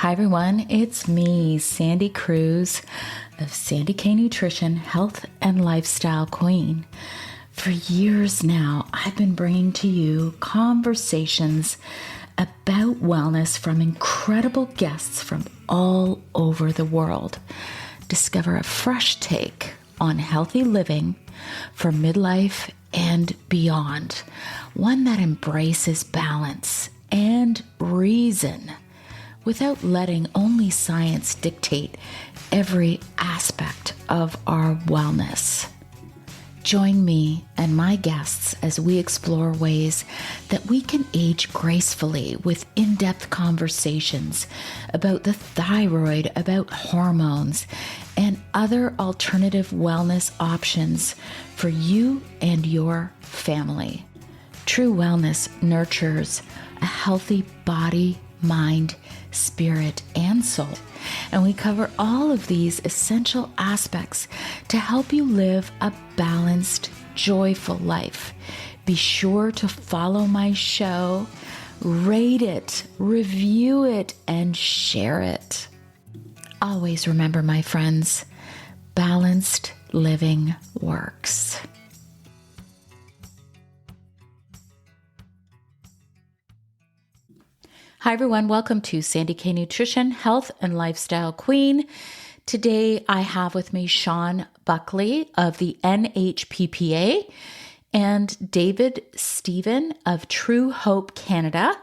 Hi everyone, it's me, Sandy Cruz of Sandy K Nutrition, Health and Lifestyle Queen. For years now, I've been bringing to you conversations about wellness from incredible guests from all over the world. Discover a fresh take on healthy living for midlife and beyond, one that embraces balance and reason, without letting only science dictate every aspect of our wellness. Join me and my guests as we explore ways that we can age gracefully with in-depth conversations about the thyroid, about hormones, and other alternative wellness options for you and your family. True wellness nurtures a healthy body, mind, spirit, and soul. And we cover all of these essential aspects to help you live a balanced, joyful life. Be sure to follow my show, rate it, review it, and share it. Always remember, my friends, balanced living works. Hi everyone, welcome to Sandy K Nutrition, Health and Lifestyle Queen. Today I have with me Shawn Buckley of the NHPPA and David Stephan of True Hope Canada.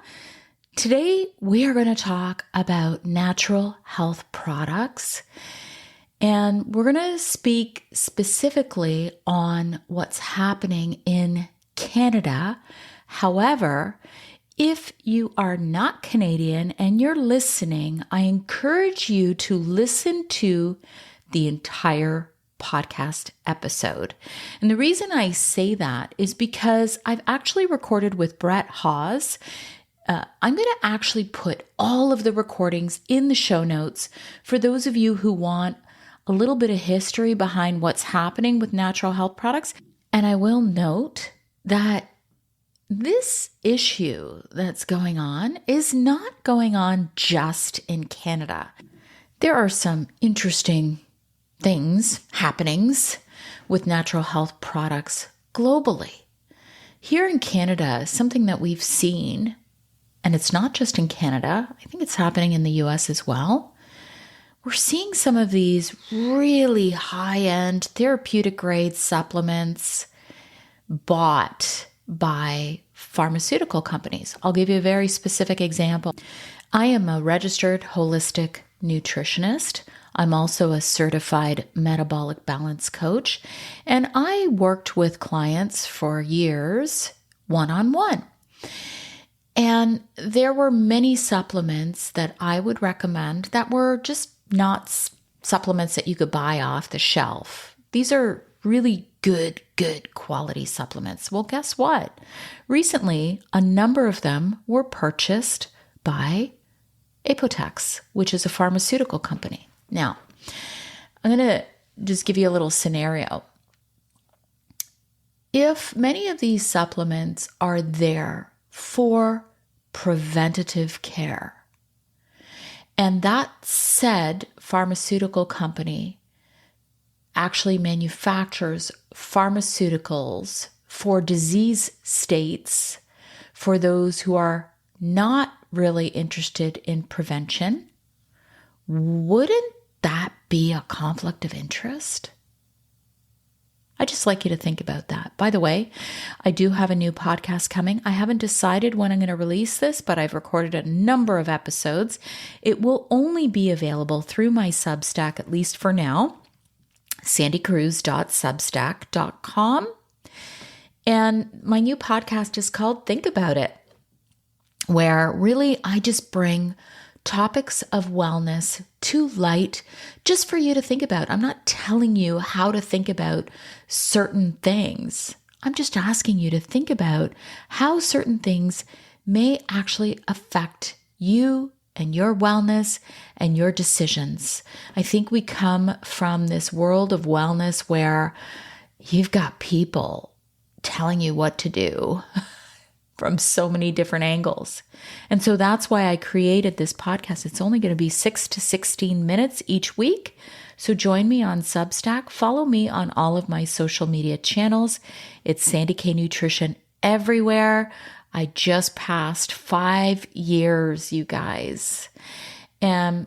Today we are going to talk about natural health products, and we're going to speak specifically on what's happening in Canada. However, if you are not Canadian and you're listening, I encourage you to listen to the entire podcast episode. And the reason I say that is because I've actually recorded with Brett Hawes. I'm going to actually put all of the recordings in the show notes for those of you who want a little bit of history behind what's happening with natural health products. And I will note that this issue that's going on is not going on just in Canada. There are some interesting happenings with natural health products globally. Here in Canada, something that we've seen, and it's not just in Canada, I think it's happening in the US as well. We're seeing some of these really high-end therapeutic grade supplements bought by pharmaceutical companies. I'll give you a very specific example. I am a registered holistic nutritionist. I'm also a certified metabolic balance coach, and I worked with clients for years one-on-one. And there were many supplements that I would recommend that were just not supplements that you could buy off the shelf. These are really good quality supplements. Well, guess what? Recently, a number of them were purchased by Apotex, which is a pharmaceutical company. Now, I'm going to just give you a little scenario. If many of these supplements are there for preventative care, and that said pharmaceutical company actually manufactures pharmaceuticals for disease states for those who are not really interested in prevention, wouldn't that be a conflict of interest? I'd just like you to think about that. By the way, I do have a new podcast coming. I haven't decided when I'm going to release this, but I've recorded a number of episodes. It will only be available through my Substack, at least for now, sandycruz.substack.com. And my new podcast is called Think About It, where really I just bring topics of wellness to light just for you to think about. I'm not telling you how to think about certain things. I'm just asking you to think about how certain things may actually affect you and your wellness and your decisions. I think we come from this world of wellness where you've got people telling you what to do. from so many different angles. And so that's why I created this podcast. It's only going to be 6 to 16 minutes each week. So join me on Substack. Follow me on all of my social media channels. It's Sandy K Nutrition everywhere. I just passed 5 years, you guys. And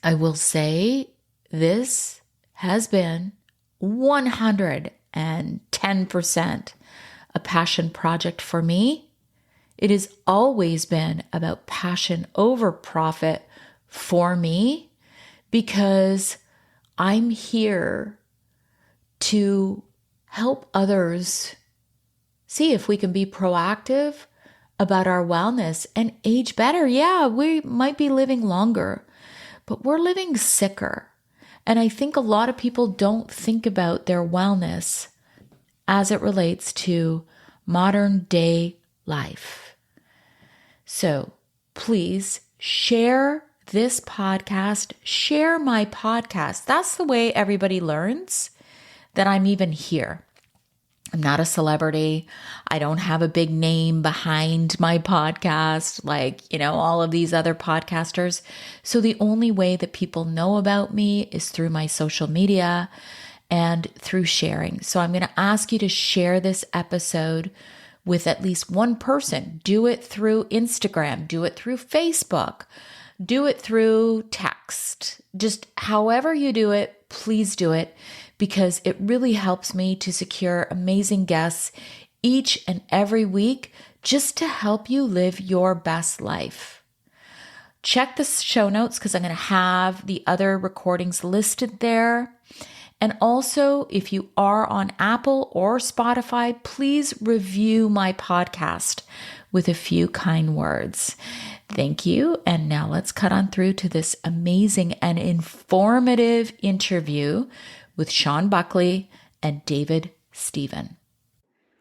I will say this has been 110% a passion project for me. It has always been about passion over profit for me because I'm here to help others see if we can be proactive about our wellness and age better. Yeah, we might be living longer, but we're living sicker. And I think a lot of people don't think about their wellness as it relates to modern day life. So please share this podcast, share my podcast. That's the way everybody learns that I'm even here. I'm not a celebrity. I don't have a big name behind my podcast like, all of these other podcasters. So the only way that people know about me is through my social media and through sharing. So I'm going to ask you to share this episode with at least one person. Do it through Instagram, do it through Facebook, do it through text. Just however you do it, please do it, because it really helps me to secure amazing guests each and every week just to help you live your best life. Check the show notes because I'm going to have the other recordings listed there. And also, if you are on Apple or Spotify, please review my podcast with a few kind words. Thank you. And now let's cut on through to this amazing and informative interview with Shawn Buckley and David Stephan.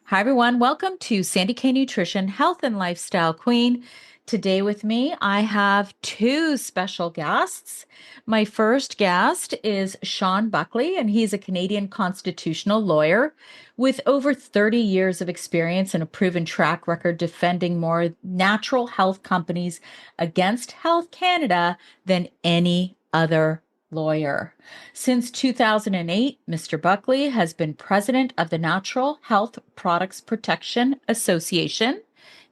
Hi, everyone. Welcome to Sandy K Nutrition, Health and Lifestyle Queen. Today with me, I have two special guests. My first guest is Shawn Buckley, and he's a Canadian constitutional lawyer with over 30 years of experience and a proven track record defending more natural health companies against Health Canada than any other lawyer. Since 2008, Mr. Buckley has been president of the Natural Health Products Protection Association,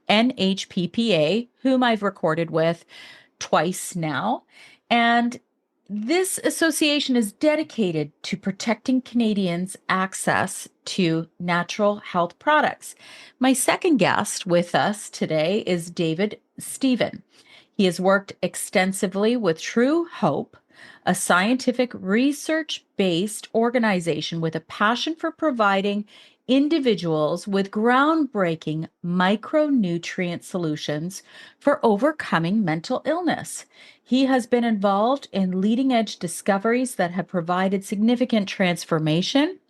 NHPPA, whom I've recorded with twice now. And this association is dedicated to protecting Canadians' access to natural health products. My second guest with us today is David Stephan. He has worked extensively with True Hope, a scientific research-based organization with a passion for providing individuals with groundbreaking micronutrient solutions for overcoming mental illness. He has been involved in leading-edge discoveries that have provided significant transformation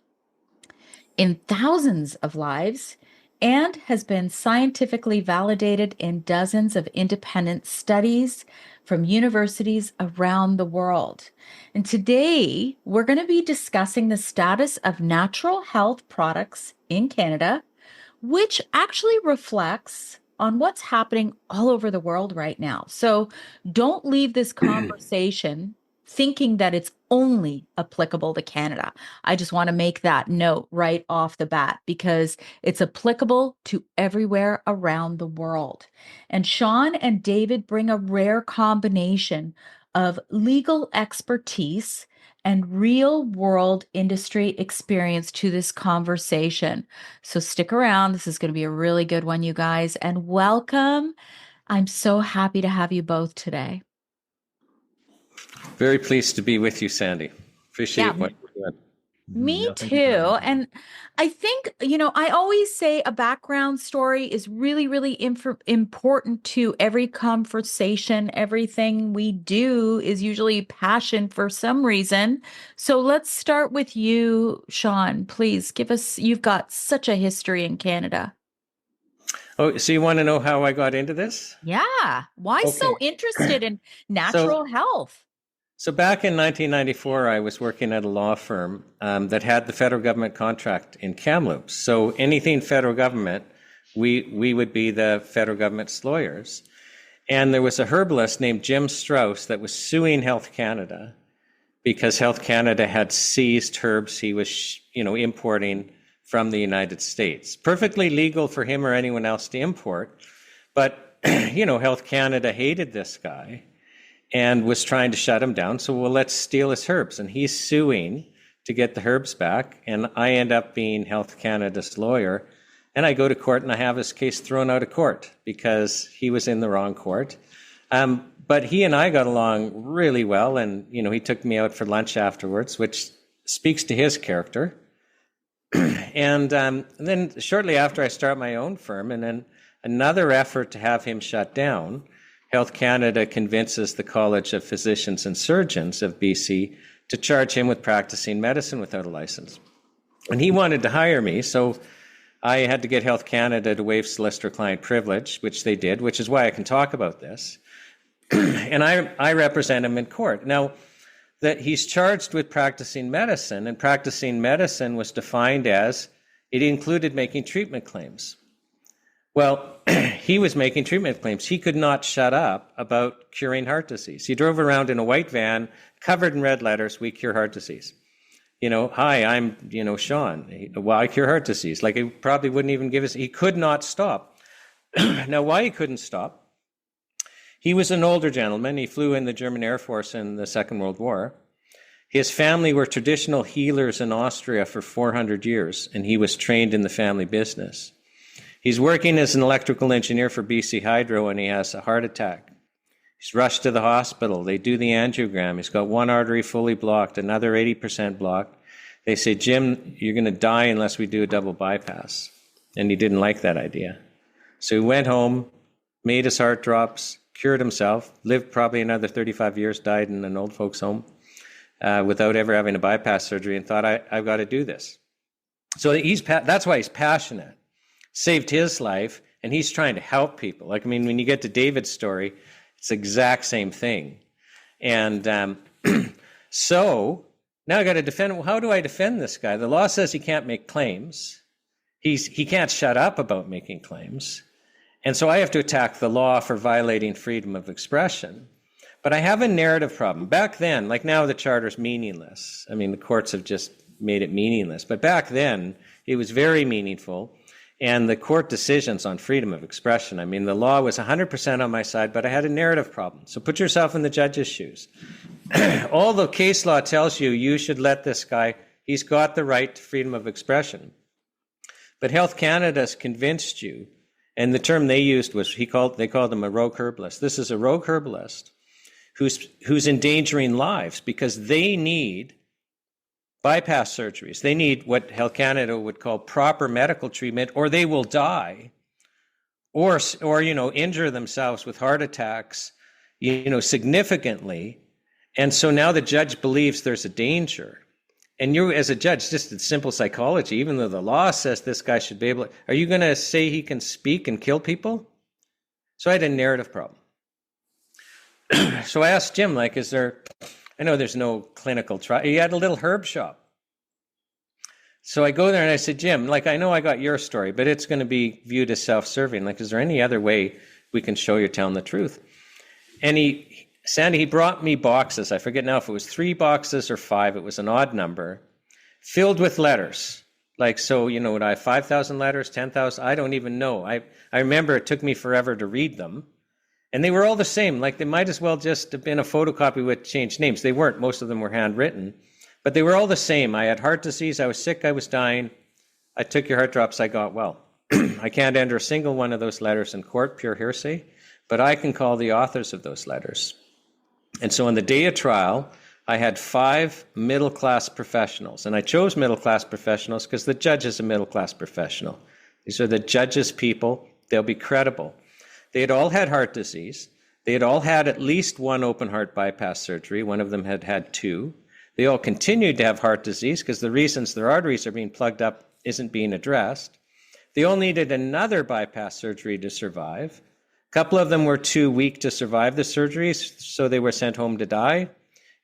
in thousands of lives and has been scientifically validated in dozens of independent studies from universities around the world. And today, we're going to be discussing the status of natural health products in Canada, which actually reflects on what's happening all over the world right now. So don't leave this conversation thinking that it's only applicable to Canada. I just want to make that note right off the bat because it's applicable to everywhere around the world. And Shawn and David bring a rare combination of legal expertise and real world industry experience to this conversation. So stick around. This is going to be a really good one, you guys, and welcome. I'm so happy to have you both today. Very pleased to be with you, Sandy. Appreciate what you're doing. Me too. And I think, I always say a background story is really, really important to every conversation. Everything we do is usually passion for some reason. So let's start with you, Shawn. Please give us, you've got such a history in Canada. Oh, so you want to know how I got into this? Yeah. Why so interested in natural health? So back in 1994, I was working at a law firm that had the federal government contract in Kamloops. So anything federal government we would be the federal government's lawyers. And there was a herbalist named Jim Strauss that was suing Health Canada because Health Canada had seized herbs he was, importing from the United States. Perfectly legal for him or anyone else to import. But, Health Canada hated this guy and was trying to shut him down. So, well, let's steal his herbs. And he's suing to get the herbs back. And I end up being Health Canada's lawyer. And I go to court and I have his case thrown out of court because he was in the wrong court. But he and I got along really well. And, he took me out for lunch afterwards, which speaks to his character. And then shortly after I start my own firm, and then another effort to have him shut down, Health Canada convinces the College of Physicians and Surgeons of BC to charge him with practicing medicine without a license. And he wanted to hire me, so I had to get Health Canada to waive solicitor-client privilege, which they did, which is why I can talk about this. And I represent him in court. Now, that he's charged with practicing medicine, and practicing medicine was defined as it included making treatment claims. Well, he was making treatment claims. He could not shut up about curing heart disease. He drove around in a white van covered in red letters, "We cure heart disease." Hi, I'm, Shawn. Well, I cure heart disease. Like, he probably wouldn't even give us, he could not stop. Now, why he couldn't stop? He was an older gentleman. He flew in the German Air Force in the Second World War. His family were traditional healers in Austria for 400 years, and he was trained in the family business. He's working as an electrical engineer for BC Hydro, and he has a heart attack. He's rushed to the hospital. They do the angiogram. He's got one artery fully blocked, another 80% blocked. They say, "Jim, you're going to die unless we do a double bypass." And he didn't like that idea. So he went home, made his heart drops, cured himself, lived probably another 35 years, died in an old folks' home without ever having a bypass surgery, and thought, I've got to do this. So that's why he's passionate. Saved his life, and he's trying to help people. When you get to David's story, it's the exact same thing. And so now I got to defend him. Well, how do I defend this guy? The law says he can't make claims. He can't shut up about making claims. And so I have to attack the law for violating freedom of expression. But I have a narrative problem. Back then, like now the charter's meaningless. The courts have just made it meaningless. But back then, it was very meaningful. And the court decisions on freedom of expression, the law was 100% on my side, but I had a narrative problem. So put yourself in the judge's shoes. All the case law tells you should let this guy, he's got the right to freedom of expression. But Health Canada's convinced you, and the term they used was, they called him a rogue herbalist. This is a rogue herbalist who's endangering lives because they need bypass surgeries. They need what Health Canada would call proper medical treatment, or they will die, or injure themselves with heart attacks, significantly. And so now the judge believes there's a danger. And you, as a judge, just in simple psychology, even though the law says this guy should be able to, are you going to say he can speak and kill people? So I had a narrative problem. So I asked Jim, I know there's no clinical trial. He had a little herb shop. So I go there and I said, Jim, I know I got your story, but it's going to be viewed as self-serving. Is there any other way we can show you're telling the truth? And he brought me boxes. I forget now if it was 3 boxes or 5. It was an odd number, filled with letters. Would I have 5,000 letters, 10,000? I don't even know. I remember it took me forever to read them. And they were all the same. They might as well just have been a photocopy with changed names. They weren't. Most of them were handwritten. But they were all the same. I had heart disease. I was sick. I was dying. I took your heart drops. I got well. I can't enter a single one of those letters in court, pure hearsay. But I can call the authors of those letters. And so on the day of trial, I had 5 middle-class professionals. And I chose middle-class professionals because the judge is a middle-class professional. These are the judge's people. They'll be credible. They had all had heart disease. They had all had at least 1 open heart bypass surgery. One of them had had 2. They all continued to have heart disease because the reasons their arteries are being plugged up isn't being addressed. They all needed another bypass surgery to survive. A couple of them were too weak to survive the surgeries, so they were sent home to die.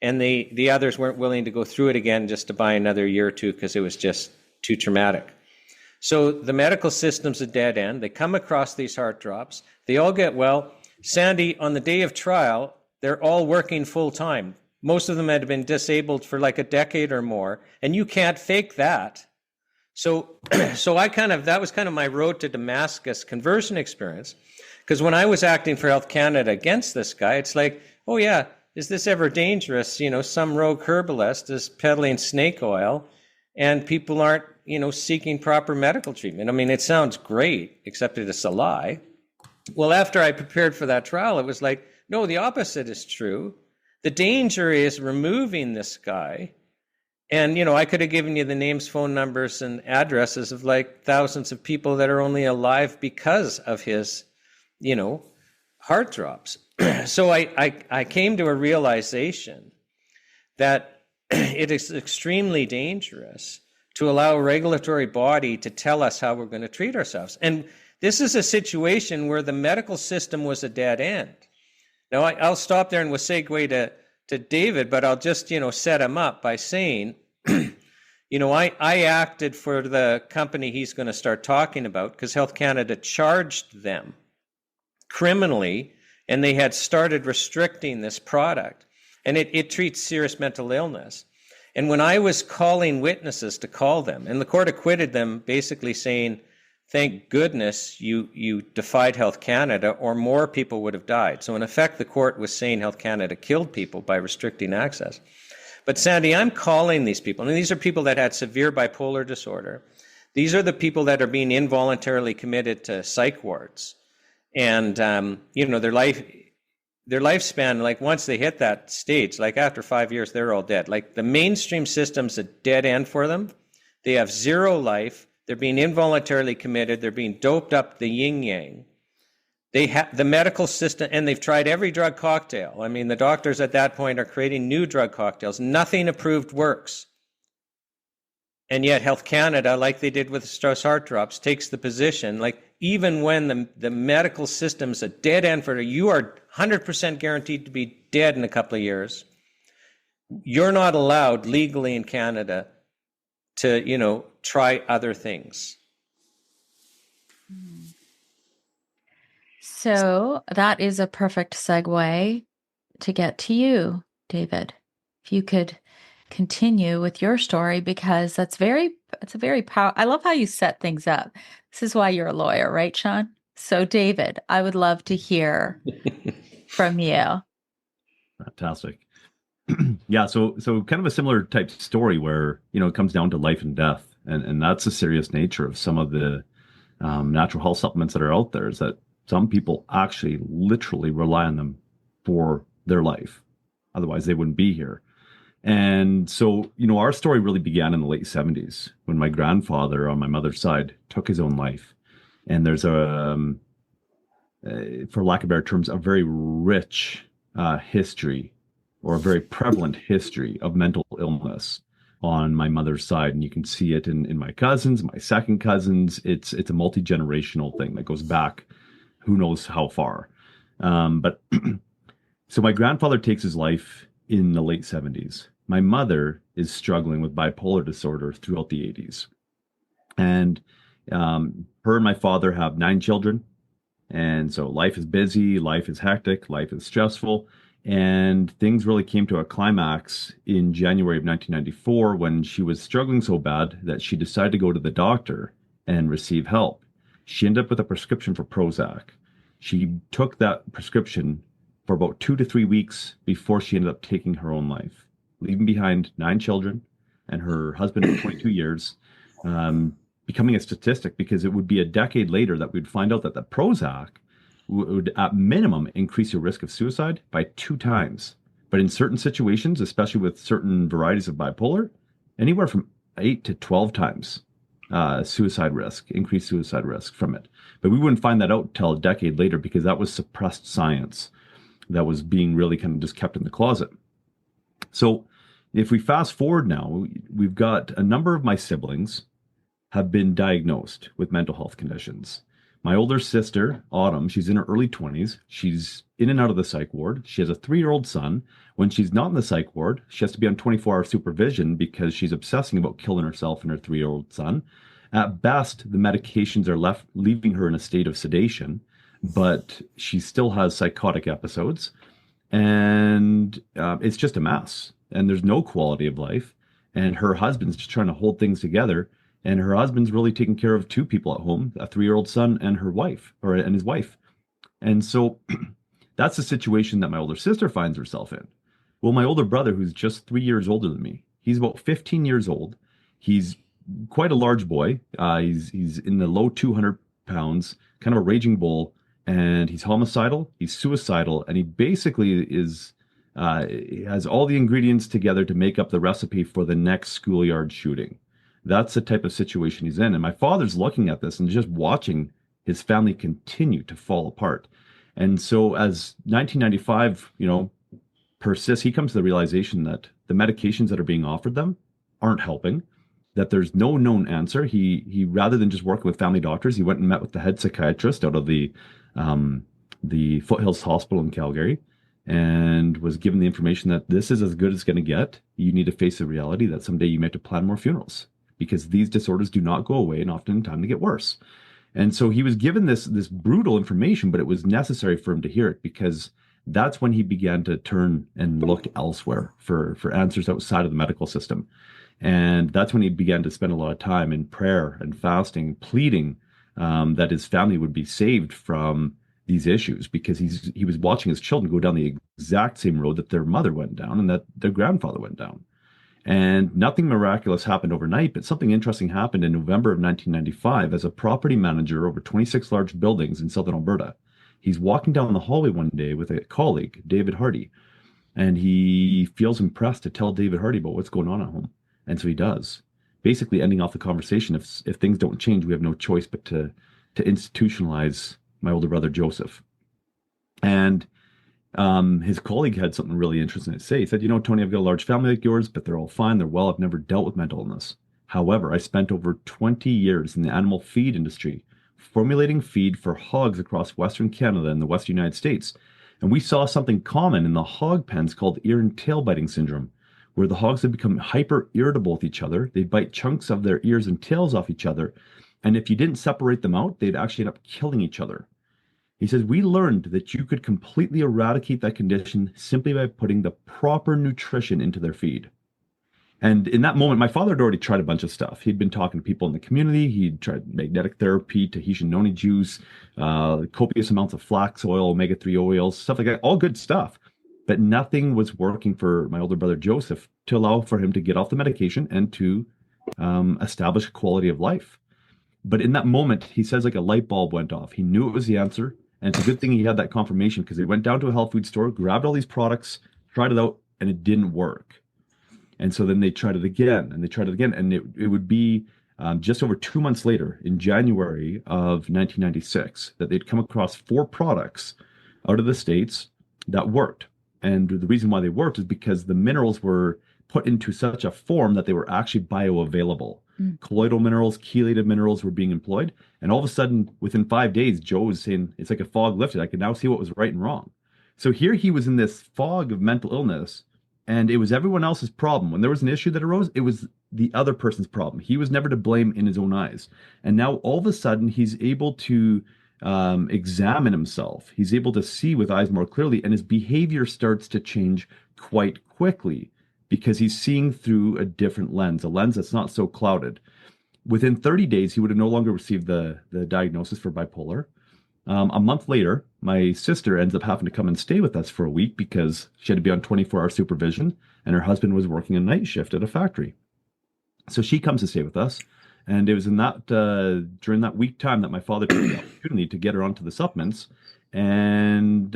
And the others weren't willing to go through it again just to buy another year or 2 because it was just too traumatic. So the medical system's a dead end. They come across these heart drops. They all get well. Sandy, on the day of trial, they're all working full time. Most of them had been disabled for like a decade or more, and you can't fake that. So, that was kind of my road to Damascus conversion experience. Because when I was acting for Health Canada against this guy, it's like, oh yeah, is this ever dangerous? Some rogue herbalist is peddling snake oil, and people aren't, seeking proper medical treatment. I mean, it sounds great, except it's a lie. Well, after I prepared for that trial, it was like, no, the opposite is true. The danger is removing this guy. And, I could have given you the names, phone numbers, and addresses of like thousands of people that are only alive because of his, heart drops. So I came to a realization that it is extremely dangerous to allow a regulatory body to tell us how we're going to treat ourselves. And this is a situation where the medical system was a dead end. Now, I'll stop there and we'll segue to David, but I'll just, set him up by saying, I acted for the company he's going to start talking about because Health Canada charged them criminally, and they had started restricting this product. And it treats serious mental illness. And when I was calling witnesses to call them, and the court acquitted them, basically saying, thank goodness you defied Health Canada, or more people would have died. So in effect, the court was saying Health Canada killed people by restricting access. But Sandy, I'm calling these people, and these are people that had severe bipolar disorder. These are the people that are being involuntarily committed to psych wards. And, their lifespan, like once they hit that stage, like after 5 years, they're all dead. Like the mainstream system's a dead end for them. They have zero life. They're being involuntarily committed. They're being doped up the yin-yang. They have the medical system, and they've tried every drug cocktail. I mean, the doctors at that point are creating new drug cocktails. Nothing approved works. And yet Health Canada, like they did with Strauss heart drops, takes the position, like even when the medical system's a dead end for you are 100% guaranteed to be dead in a couple of years, you're not allowed legally in Canada to, try other things. So that is a perfect segue to get to you, David. If you could continue with your story, because it's a very powerful. I love how you set things up. This is why you're a lawyer, right, Shawn? So David, I would love to hear from you. Fantastic. Yeah, so kind of a similar type story where, it comes down to life and death. And that's the serious nature of some of the natural health supplements that are out there, is that some people actually literally rely on them for their life. Otherwise, they wouldn't be here. And so, our story really began in the late 70s when my grandfather on my mother's side took his own life. And there's for lack of better terms, a very rich history, or a very prevalent history of mental illness on my mother's side. And you can see it in my cousins, my second cousins. It's a multi-generational thing that goes back who knows how far. But so my grandfather takes his life in the late 70s. My mother is struggling with bipolar disorder throughout the 80s. And her and my father have 9 children. And so life is busy, life is hectic, life is stressful. And things really came to a climax in January of 1994 when she was struggling so bad that she decided to go to the doctor and receive help. She ended up with a prescription for Prozac. She took that prescription for about 2 to 3 weeks before she ended up taking her own life, leaving behind 9 children and her husband of 22 years, becoming a statistic, because it would be a decade later that we'd find out that the Prozac would at minimum increase your risk of suicide by 2 times. But in certain situations, especially with certain varieties of bipolar, anywhere from 8 to 12 times increased suicide risk from it. But we wouldn't find that out till a decade later, because that was suppressed science that was being really kind of just kept in the closet. So if we fast forward now, we've got a number of my siblings have been diagnosed with mental health conditions. My older sister, Autumn, she's in her early 20s. She's in and out of the psych ward. She has a 3-year-old son. When she's not in the psych ward, she has to be on 24-hour supervision because she's obsessing about killing herself and her 3-year-old son. At best, the medications are leaving her in a state of sedation, but she still has psychotic episodes, and it's just a mess. And there's no quality of life. And her husband's just trying to hold things together. And her husband's really taking care of two people at home, a 3-year-old son and her wife, and his wife. And so that's the situation that my older sister finds herself in. Well, my older brother, who's just 3 years older than me, he's about 15 years old. He's quite a large boy. He's in the low 200 pounds, kind of a raging bull, and he's homicidal, he's suicidal, and he basically has all the ingredients together to make up the recipe for the next schoolyard shooting. That's the type of situation he's in. And my father's looking at this and just watching his family continue to fall apart. And so as 1995, persists, he comes to the realization that the medications that are being offered them aren't helping, that there's no known answer. He rather than just working with family doctors, he went and met with the head psychiatrist out of the Foothills Hospital in Calgary, and was given the information that this is as good as it's going to get. You need to face the reality that someday you may have to plan more funerals, because these disorders do not go away, and often in time they get worse. And so he was given this brutal information, but it was necessary for him to hear it, because that's when he began to turn and look elsewhere for answers outside of the medical system. And that's when he began to spend a lot of time in prayer and fasting, pleading that his family would be saved from these issues, because he was watching his children go down the exact same road that their mother went down and that their grandfather went down. And nothing miraculous happened overnight, but something interesting happened in November of 1995 as a property manager over 26 large buildings in southern Alberta. He's walking down the hallway one day with a colleague, David Hardy, and he feels impressed to tell David Hardy about what's going on at home. And so he does, basically ending off the conversation. If things don't change, we have no choice but to institutionalize my older brother, Joseph. And his colleague had something really interesting to say. He said, Tony, I've got a large family like yours, but they're all fine. They're well. I've never dealt with mental illness. However, I spent over 20 years in the animal feed industry, formulating feed for hogs across Western Canada and the Western United States. And we saw something common in the hog pens called ear and tail biting syndrome, where the hogs had become hyper irritable with each other. They'd bite chunks of their ears and tails off each other. And if you didn't separate them out, they'd actually end up killing each other. He says, we learned that you could completely eradicate that condition simply by putting the proper nutrition into their feed. And in that moment, my father had already tried a bunch of stuff. He'd been talking to people in the community. He'd tried magnetic therapy, Tahitian noni juice, copious amounts of flax oil, omega-3 oils, stuff like that, all good stuff. But nothing was working for my older brother, Joseph, to allow for him to get off the medication and to establish a quality of life. But in that moment, he says like a light bulb went off. He knew it was the answer. And it's a good thing he had that confirmation, because he went down to a health food store, grabbed all these products, tried it out, and it didn't work. And so then they tried it again, and they tried it again. And it would be just over 2 months later, in January of 1996, that they'd come across 4 products out of the States that worked. And the reason why they worked is because the minerals were put into such a form that they were actually bioavailable. Colloidal minerals, chelated minerals were being employed. And all of a sudden, within 5 days, Joe was saying, it's like a fog lifted. I could now see what was right and wrong. So here he was in this fog of mental illness, and it was everyone else's problem. When there was an issue that arose, it was the other person's problem. He was never to blame in his own eyes. And now all of a sudden, he's able to examine himself. He's able to see with eyes more clearly, and his behavior starts to change quite quickly, because he's seeing through a different lens, a lens that's not so clouded. Within 30 days, he would have no longer received the diagnosis for bipolar. A month later, my sister ends up having to come and stay with us for a week, because she had to be on 24-hour supervision, and her husband was working a night shift at a factory. So she comes to stay with us. And it was in that during that week time that my father took the opportunity to get her onto the supplements, and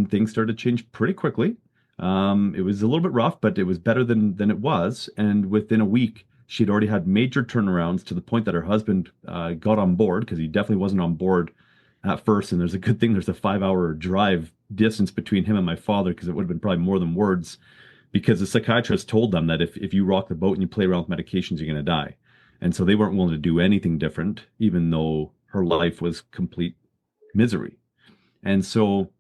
things started to change pretty quickly. It was a little bit rough, but it was better than it was. And within a week, she'd already had major turnarounds, to the point that her husband got on board, because he definitely wasn't on board at first. And there's a good thing there's a 5-hour drive distance between him and my father, because it would have been probably more than words, because the psychiatrist told them that if you rock the boat and you play around with medications, you're going to die. And so they weren't willing to do anything different, even though her life was complete misery. And so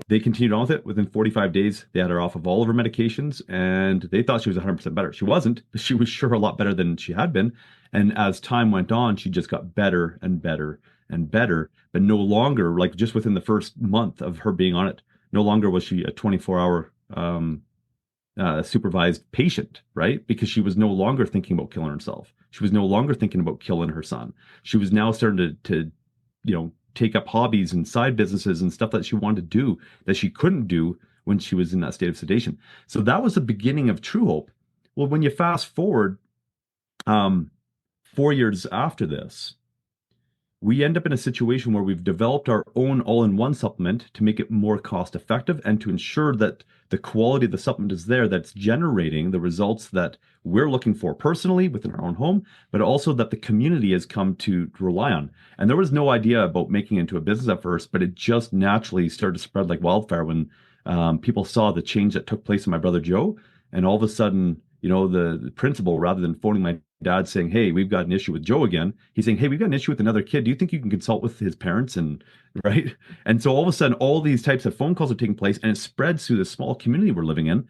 They continued on with it. Within 45 days, they had her off of all of her medications, and they thought she was 100% better. She wasn't, but she was sure a lot better than she had been. And as time went on, she just got better and better and better. But no longer, like just within the first month of her being on it, no longer was she a 24-hour supervised patient, right? Because she was no longer thinking about killing herself. She was no longer thinking about killing her son. She was now starting to take up hobbies and side businesses and stuff that she wanted to do that she couldn't do when she was in that state of sedation. So that was the beginning of true hope. Well, when you fast forward 4 years after this, we end up in a situation where we've developed our own all-in-one supplement to make it more cost effective and to ensure that the quality of the supplement is there, that's generating the results that we're looking for personally within our own home, but also that the community has come to rely on. And there was no idea about making it into a business at first, but it just naturally started to spread like wildfire when people saw the change that took place in my brother Joe. And all of a sudden, the principal, rather than phoning my dad saying, "Hey, we've got an issue with Joe again," he's saying, "Hey, we've got an issue with another kid. Do you think you can consult with his parents?" And right. And so all of a sudden, all these types of phone calls are taking place, and it spreads through the small community we're living in.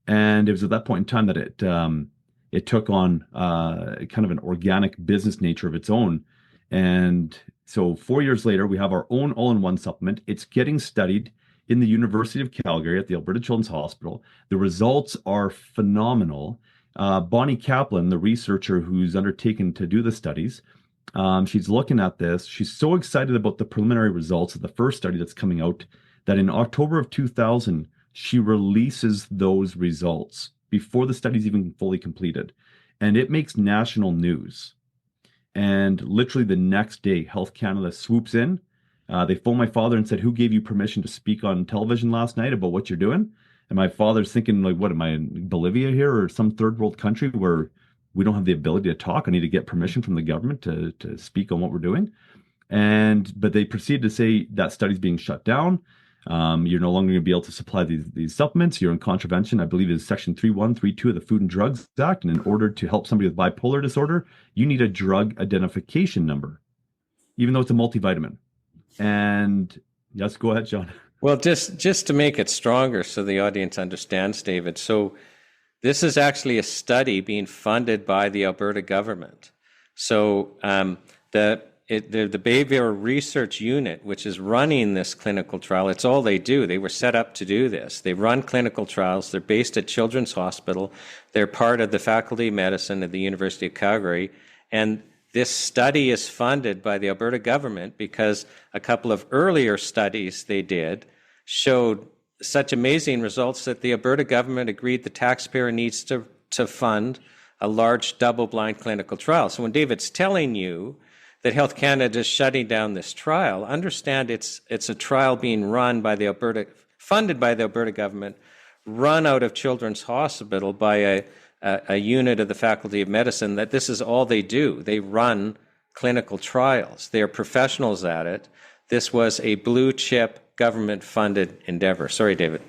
And it was at that point in time that it took on kind of an organic business nature of its own. And so 4 years later, we have our own all-in-one supplement. It's getting studied in the University of Calgary at the Alberta Children's Hospital. The results are phenomenal. Bonnie Kaplan, the researcher who's undertaken to do the studies, she's looking at this. She's so excited about the preliminary results of the first study that's coming out that in October of 2000, she releases those results before the study's even fully completed. And it makes national news. And literally the next day, Health Canada swoops in. They phoned my father and said, "Who gave you permission to speak on television last night about what you're doing?" And my father's thinking, like, what am I in Bolivia here or some third world country where we don't have the ability to talk? I need to get permission from the government to speak on what we're doing. But they proceeded to say that study's being shut down. You're no longer going to be able to supply these supplements. You're in contravention, I believe, is Section 3132 of the Food and Drugs Act. And in order to help somebody with bipolar disorder, you need a drug identification number, even though it's a multivitamin. And yes, go ahead, Shawn. Well, just to make it stronger so the audience understands, David. So this is actually a study being funded by the Alberta government. So the Bayview Research Unit, which is running this clinical trial, it's all they do. They were set up to do this. They run clinical trials. They're based at Children's Hospital. They're part of the Faculty of Medicine at the University of Calgary. And this study is funded by the Alberta government because a couple of earlier studies they did showed such amazing results that the Alberta government agreed the taxpayer needs to fund a large double-blind clinical trial. So when David's telling you that Health Canada is shutting down this trial, understand it's a trial being run by the funded by the Alberta government, run out of Children's Hospital by a unit of the Faculty of Medicine, that this is all they do. They run clinical trials. They are professionals at it. This was a blue chip government funded endeavor. Sorry, David.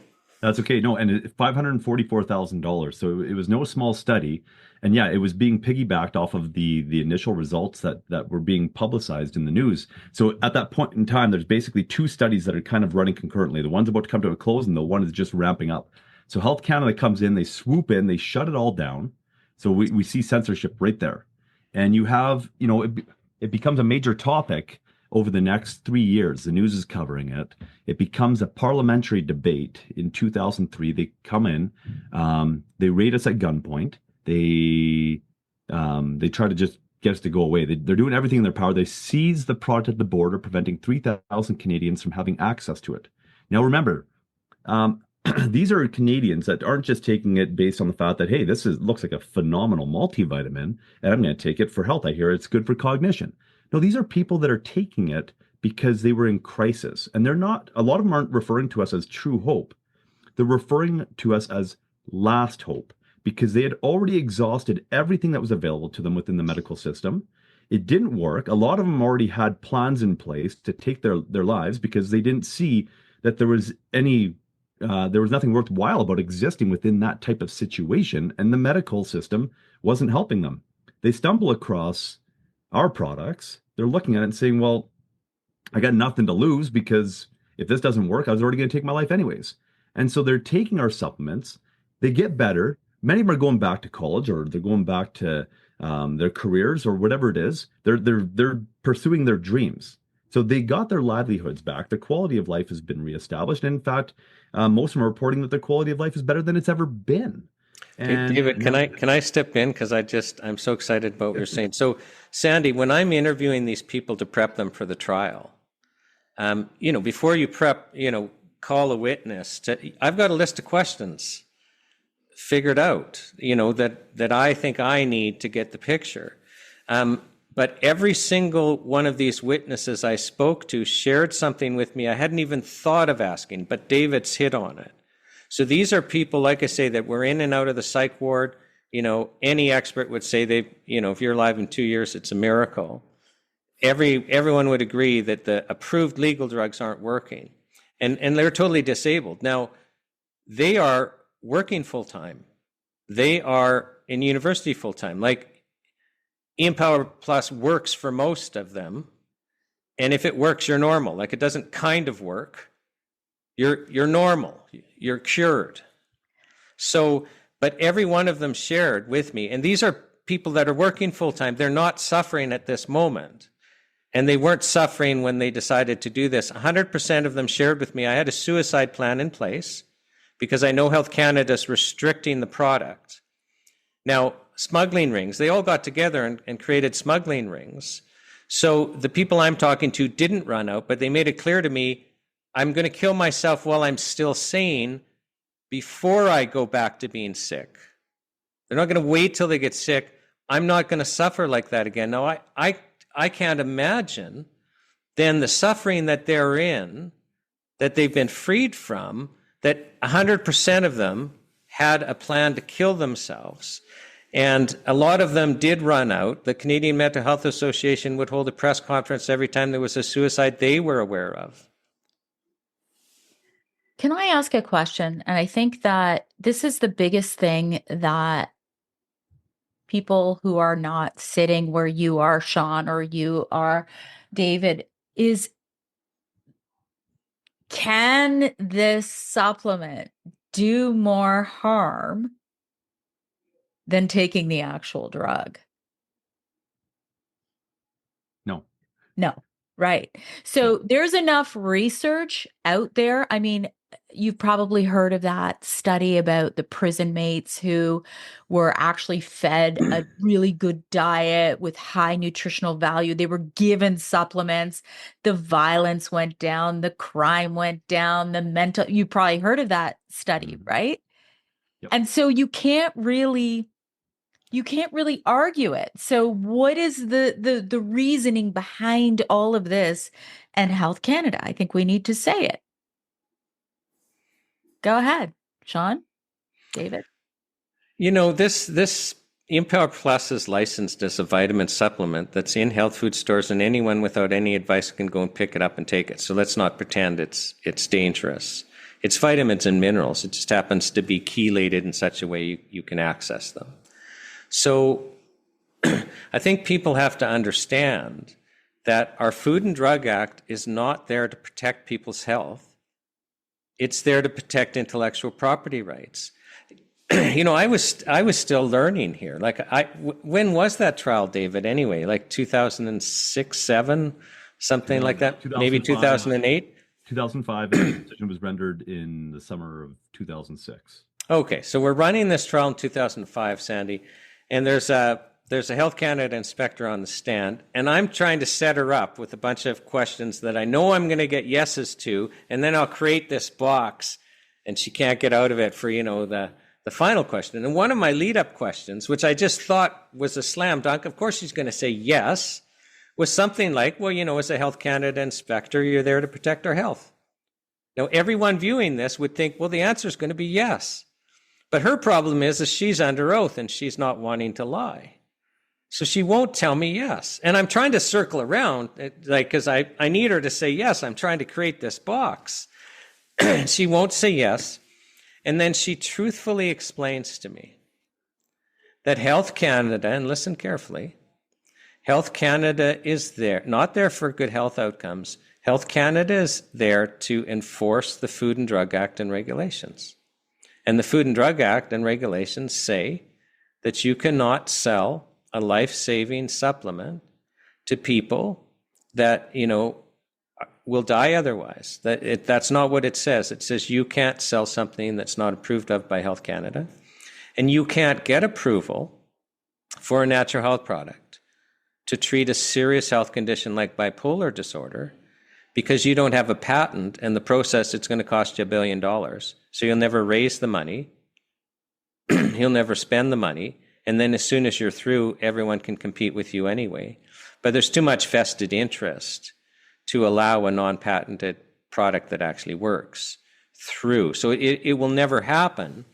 That's okay. No, and $544,000. So it was no small study. And yeah, it was being piggybacked off of the initial results that were being publicized in the news. So at that point in time, there's basically two studies that are kind of running concurrently. The one's about to come to a close and the one is just ramping up. So Health Canada comes in, they swoop in, they shut it all down. So we see censorship right there. And you have, it becomes a major topic over the next 3 years. The news is covering it. It becomes a parliamentary debate. In 2003, they come in, they raid us at gunpoint. They try to just get us to go away. They're doing everything in their power. They seize the product at the border, preventing 3,000 Canadians from having access to it. Now, remember, these are Canadians that aren't just taking it based on the fact that, hey, looks like a phenomenal multivitamin, and I'm going to take it for health. I hear it's good for cognition. No, these are people that are taking it because they were in crisis. And a lot of them aren't referring to us as true hope. They're referring to us as last hope because they had already exhausted everything that was available to them within the medical system. It didn't work. A lot of them already had plans in place to take their lives because they didn't see that there was nothing worthwhile about existing within that type of situation, and the medical system wasn't helping them. They stumble across our products. They're looking at it and saying, well, I got nothing to lose because If this doesn't work, I was already going to take my life anyways. And so they're taking our supplements. They get better. Many of them are going back to college, or they're going back to their careers, or whatever it is. They're pursuing their dreams. So they got their livelihoods back. The quality of life has been reestablished. And in fact, most of them are reporting that the quality of life is better than it's ever been. And David, can I step in, because I'm so excited about what you're saying. So, Sandy, when I'm interviewing these people to prep them for the trial, before you prep, call a witness. I've got a list of questions figured out, that I think I need to get the picture. But every single one of these witnesses I spoke to shared something with me I hadn't even thought of asking, but David's hit on it. So these are people, like I say, that were in and out of the psych ward. Any expert would say if you're alive in 2 years, it's a miracle. Everyone would agree that the approved legal drugs aren't working, and they're totally disabled. Now, they are working full time. They are in university full time. Like, Empower Plus works for most of them, and if it works, you're normal. Like, it doesn't kind of work. You're normal. You're cured. So, but every one of them shared with me, and these are people that are working full time. They're not suffering at this moment, and they weren't suffering when they decided to do this. 100% of them shared with me, I had a suicide plan in place because I know Health Canada's restricting the product. Now, smuggling rings, they all got together and created smuggling rings. So the people I'm talking to didn't run out, but they made it clear to me, I'm going to kill myself while I'm still sane before I go back to being sick. They're not going to wait till they get sick. I'm not going to suffer like that again. Now, I can't imagine then the suffering that they're in, that they've been freed from, that 100% of them had a plan to kill themselves. And a lot of them did run out. The Canadian Mental Health Association would hold a press conference every time there was a suicide they were aware of. Can I ask a question? And I think that this is the biggest thing that people who are not sitting where you are, Shawn, or you are, David, is, can this supplement do more harm than taking the actual drug? No, right. So there's enough research out there. I mean, you've probably heard of that study about the prison mates who were actually fed a really good diet with high nutritional value. They were given supplements. The violence went down. The crime went down. You probably heard of that study, right? Yep. And so you can't really argue it. So what is the reasoning behind all of this? And Health Canada, I think we need to say it. Go ahead, Shawn, David. This Empower Plus is licensed as a vitamin supplement that's in health food stores, and anyone without any advice can go and pick it up and take it. So let's not pretend it's dangerous. It's vitamins and minerals. It just happens to be chelated in such a way you can access them. So I think people have to understand that our Food and Drug Act is not there to protect people's health. It's there to protect intellectual property rights. I was still learning here. When was that trial, David, anyway? Like 2006, 7, something like that? Maybe 2008? 2005, and the decision was rendered in the summer of 2006. Okay, so we're running this trial in 2005, Sandy. And there's a Health Canada inspector on the stand, and I'm trying to set her up with a bunch of questions that I know I'm going to get yeses to, and then I'll create this box, and she can't get out of it for, the final question. And one of my lead-up questions, which I just thought was a slam dunk, of course she's going to say yes, was something like, well, as a Health Canada inspector, you're there to protect our health. Now, everyone viewing this would think, well, the answer is going to be yes. But her problem is she's under oath and she's not wanting to lie. So she won't tell me yes. And I'm trying to circle around, because I need her to say yes. I'm trying to create this box. She won't say yes. And then she truthfully explains to me that Health Canada, and listen carefully, Health Canada is there, not there for good health outcomes. Health Canada is there to enforce the Food and Drug Act and regulations. And the Food and Drug Act and regulations say that you cannot sell a life-saving supplement to people that, will die otherwise. That's not what it says. It says you can't sell something that's not approved of by Health Canada, and you can't get approval for a natural health product to treat a serious health condition like bipolar disorder because you don't have a patent, and the process, it's going to cost you $1 billion. So you'll never raise the money. You'll never spend the money. And then as soon as you're through, everyone can compete with you anyway. But there's too much vested interest to allow a non-patented product that actually works through. So it will never happen.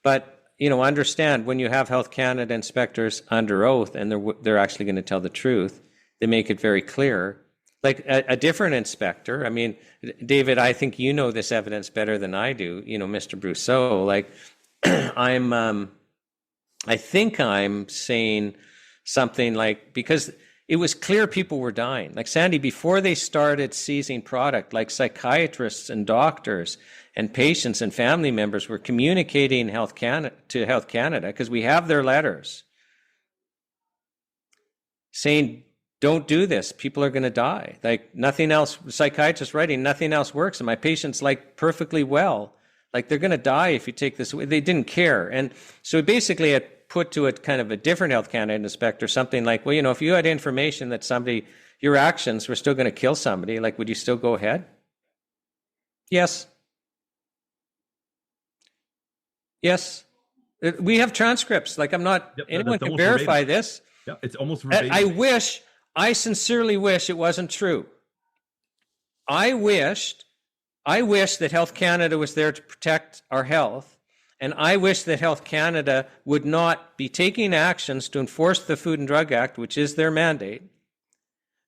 But, understand when you have Health Canada inspectors under oath and they're actually going to tell the truth, they make it very clear. Like a different inspector, I mean, David, I think you know this evidence better than I do, Mr. Brousseau. Like, I think I'm saying something like, because it was clear people were dying. Like, Sandy, before they started seizing product, like psychiatrists and doctors and patients and family members were communicating to Health Canada, because we have their letters saying, don't do this. People are going to die. Like, nothing else, psychiatrists writing, nothing else works. And my patient's perfectly well. Like, they're going to die if you take this away. They didn't care. And so basically it put to it kind of a different Health Canada inspector, something like, well, if you had information that your actions were still going to kill somebody, like, would you still go ahead? Yes. Yes. We have transcripts. Like, anyone can verify this. Yeah, it's almost verbatim. I sincerely wish it wasn't true. I wish that Health Canada was there to protect our health, and I wish that Health Canada would not be taking actions to enforce the Food and Drug Act, which is their mandate,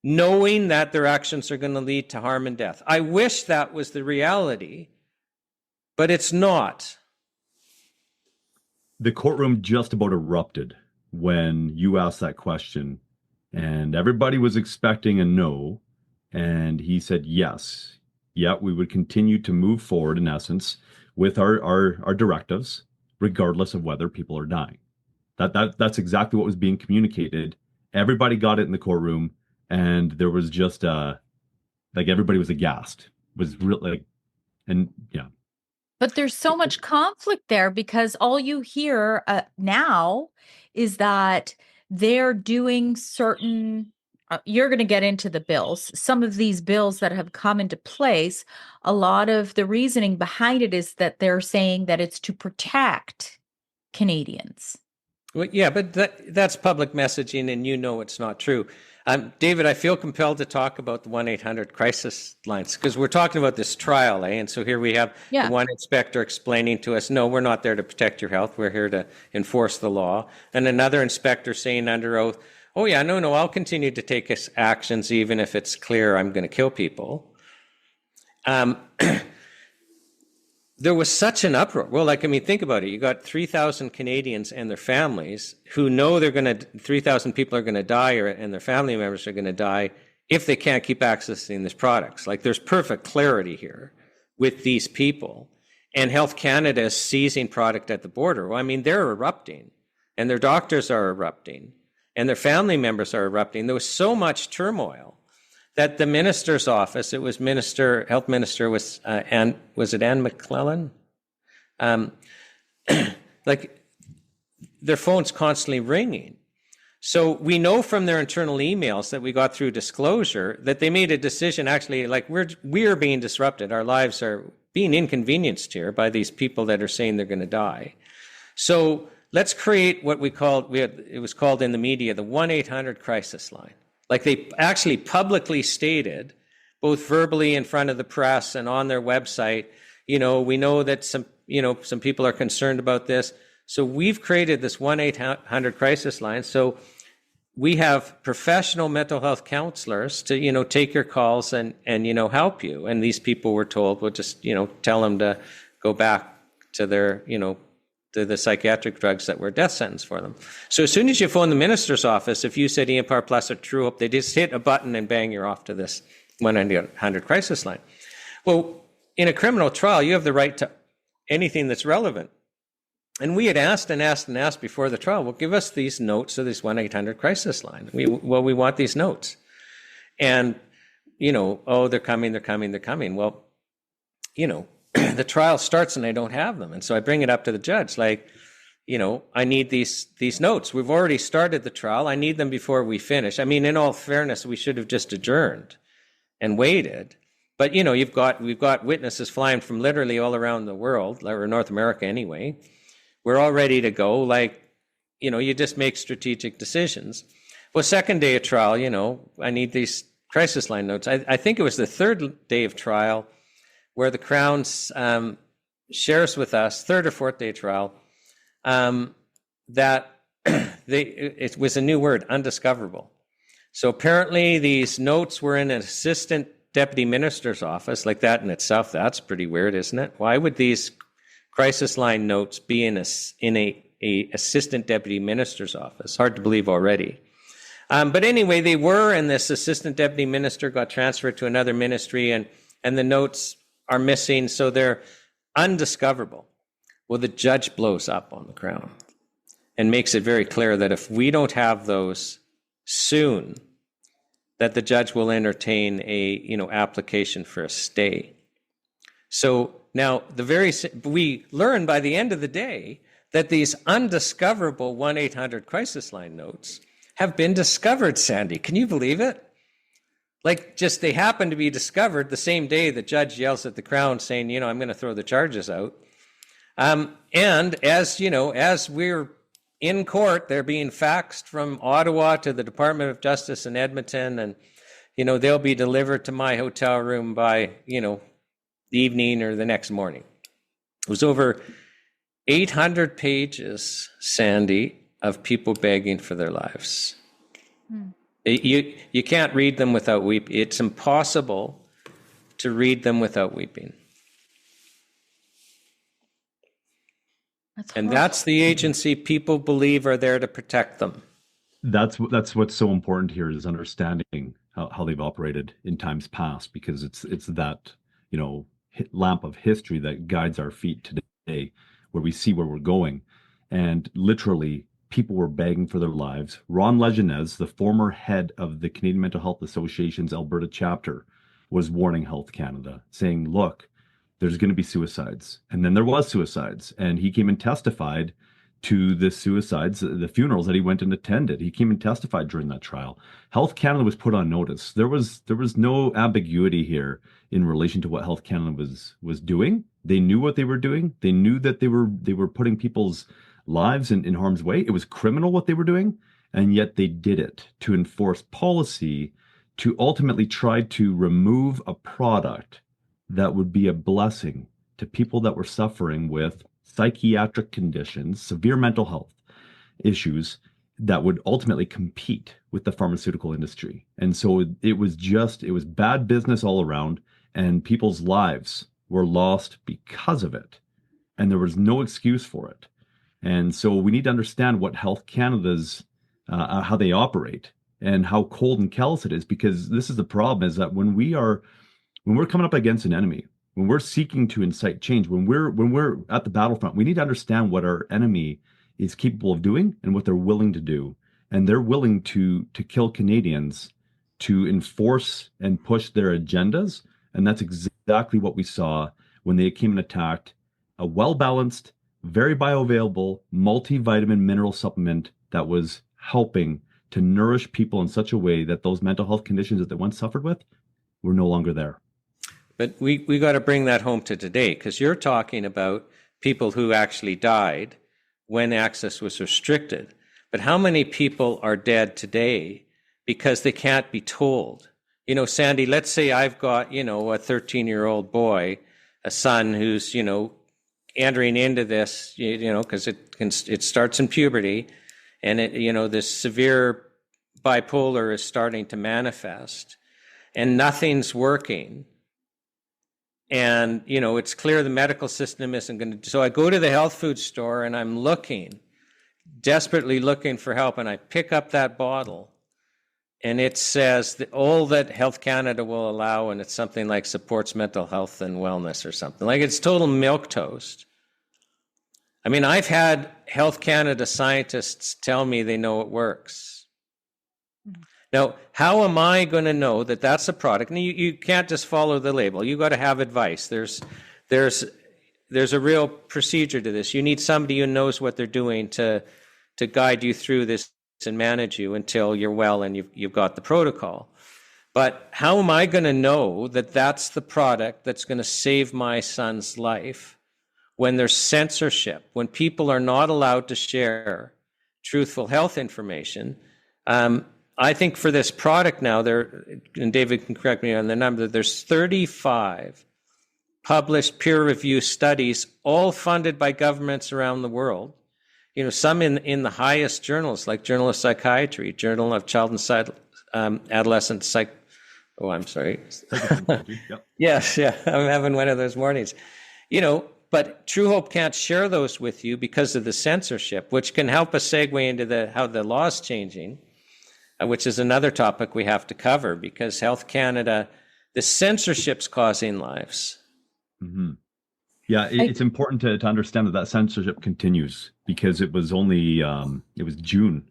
knowing that their actions are going to lead to harm and death. I wish that was the reality, but it's not. The courtroom just about erupted when you asked that question, and everybody was expecting a no, and he said yes. Yeah, we would continue to move forward, in essence, with our directives, regardless of whether people are dying. That's exactly what was being communicated. Everybody got it in the courtroom, and there was just everybody was aghast. It was really, and yeah. But there's so much conflict there, because all you hear now is that they're doing certain, you're going to get into the bills. Some of these bills that have come into place, a lot of the reasoning behind it is that they're saying that it's to protect Canadians. Well, yeah, but that's public messaging, and it's not true. David, I feel compelled to talk about the 1-800 crisis lines, because we're talking about this trial, and so here we have the one inspector explaining to us, no, we're not there to protect your health, we're here to enforce the law, and another inspector saying under oath, oh yeah, no, I'll continue to take actions even if it's clear I'm going to kill people. There was such an uproar. Well, think about it. You got 3,000 Canadians and their families who know 3,000 people are going to die, and their family members are going to die if they can't keep accessing these products. Like, there's perfect clarity here with these people. And Health Canada is seizing product at the border. Well, they're erupting, and their doctors are erupting, and their family members are erupting. There was so much turmoil that the minister's office, it was health minister was Anne McClellan? Their phone's constantly ringing. So we know from their internal emails that we got through disclosure that they made a decision, actually, we're being disrupted. Our lives are being inconvenienced here by these people that are saying they're going to die. So let's create what it was called in the media, the 1-800 crisis line. Like, they actually publicly stated, both verbally in front of the press and on their website, we know that some people are concerned about this. So we've created this 1-800 crisis line. So we have professional mental health counselors to, take your calls and help you. And these people were told, we'll just, tell them to go back to their, to the psychiatric drugs that were death sentence for them. So as soon as you phone the minister's office, if you said EMPAR Plus or True Hope, they just hit a button and bang, you're off to this 1-800 crisis line. Well, in a criminal trial, you have the right to anything that's relevant. And we had asked and asked and asked before the trial, well, give us these notes of this 1-800 crisis line. We want these notes. And, they're coming. Well, the trial starts and I don't have them. And so I bring it up to the judge, like, I need these notes. We've already started the trial. I need them before we finish. I mean, in all fairness, we should have just adjourned and waited. But, we've got witnesses flying from literally all around the world, or North America anyway. We're all ready to go. Like, you just make strategic decisions. Well, second day of trial, I need these crisis line notes. I think it was the third day of trial where the Crown shares with us, third or fourth day of trial, that it was a new word, undiscoverable. So apparently these notes were in an assistant deputy minister's office. Like, that in itself, that's pretty weird, isn't it? Why would these crisis line notes be in a assistant deputy minister's office? Hard to believe already. But anyway, they were, and this assistant deputy minister got transferred to another ministry, and the notes are missing, so they're undiscoverable. Well, the judge blows up on the Crown and makes it very clear that if we don't have those soon, that the judge will entertain a application for a stay. So now we learn by the end of the day that these undiscoverable 1-800 crisis line notes have been discovered, Sandy. Can you believe it? Like, just they happen to be discovered the same day the judge yells at the Crown saying, I'm going to throw the charges out. And as we're in court, they're being faxed from Ottawa to the Department of Justice in Edmonton, and, they'll be delivered to my hotel room by, the evening or the next morning. It was over 800 pages, Sandy, of people begging for their lives. You can't read them without weeping. It's impossible to read them without weeping. That's the agency people believe are there to protect them. That's what's so important here, is understanding how they've operated in times past, because it's that lamp of history that guides our feet today, where we see where we're going. And literally, people were begging for their lives. Ron Lejeunesse, the former head of the Canadian Mental Health Association's Alberta chapter, was warning Health Canada, saying, look, there's going to be suicides. And then there was suicides. And he came and testified to the suicides, the funerals that he went and attended. He came and testified during that trial. Health Canada was put on notice. There was no ambiguity here in relation to what Health Canada was doing. They knew what they were doing. They knew that they were putting people's lives in harm's way. It was criminal what they were doing, and yet they did it to enforce policy, to ultimately try to remove a product that would be a blessing to people that were suffering with psychiatric conditions, severe mental health issues that would ultimately compete with the pharmaceutical industry. And so it was bad business all around, and people's lives were lost because of it. And there was no excuse for it. And so we need to understand what Health Canada's, how they operate and how cold and callous it is, because this is the problem, is that when we're coming up against an enemy, when we're seeking to incite change, when we're at the battlefront, we need to understand what our enemy is capable of doing and what they're willing to do. And they're willing to kill Canadians to enforce and push their agendas. And that's exactly what we saw when they came and attacked a well-balanced, very bioavailable, multivitamin mineral supplement that was helping to nourish people in such a way that those mental health conditions that they once suffered with were no longer there. But we got to bring that home to today, because you're talking about people who actually died when access was restricted. But how many people are dead today because they can't be told? Sandy, let's say I've got, a 13-year-old boy, a son who's, entering into this, because it starts in puberty, and this severe bipolar is starting to manifest, and nothing's working. And, it's clear the medical system isn't going to. So I go to the health food store and I'm desperately looking for help, and I pick up that bottle and it says that all that Health Canada will allow, and it's something like supports mental health and wellness or something. Like, it's total milquetoast. I mean, I've had Health Canada scientists tell me they know it works. Now, how am I going to know that that's a product? And you can't just follow the label. You got to have advice. There's a real procedure to this. You need somebody who knows what they're doing to guide you through this and manage you until you're well and you've got the protocol. But how am I going to know that that's the product that's going to save my son's life when there's censorship, when people are not allowed to share truthful health information? I think for this product now, and David can correct me on the number, there's 35 published peer-reviewed studies, all funded by governments around the world. You know, some in the highest journals, like Journal of Psychiatry, Journal of Child and Adolescent Psych. Oh, I'm sorry. Yep. Yes, yeah, I'm having one of those mornings. You know, but True Hope can't share those with you because of the censorship, which can help us segue into how the law is changing, which is another topic we have to cover, because Health Canada, the censorship's causing lives. Mm-hmm. Yeah, it's important to understand that censorship continues, because it was only it was June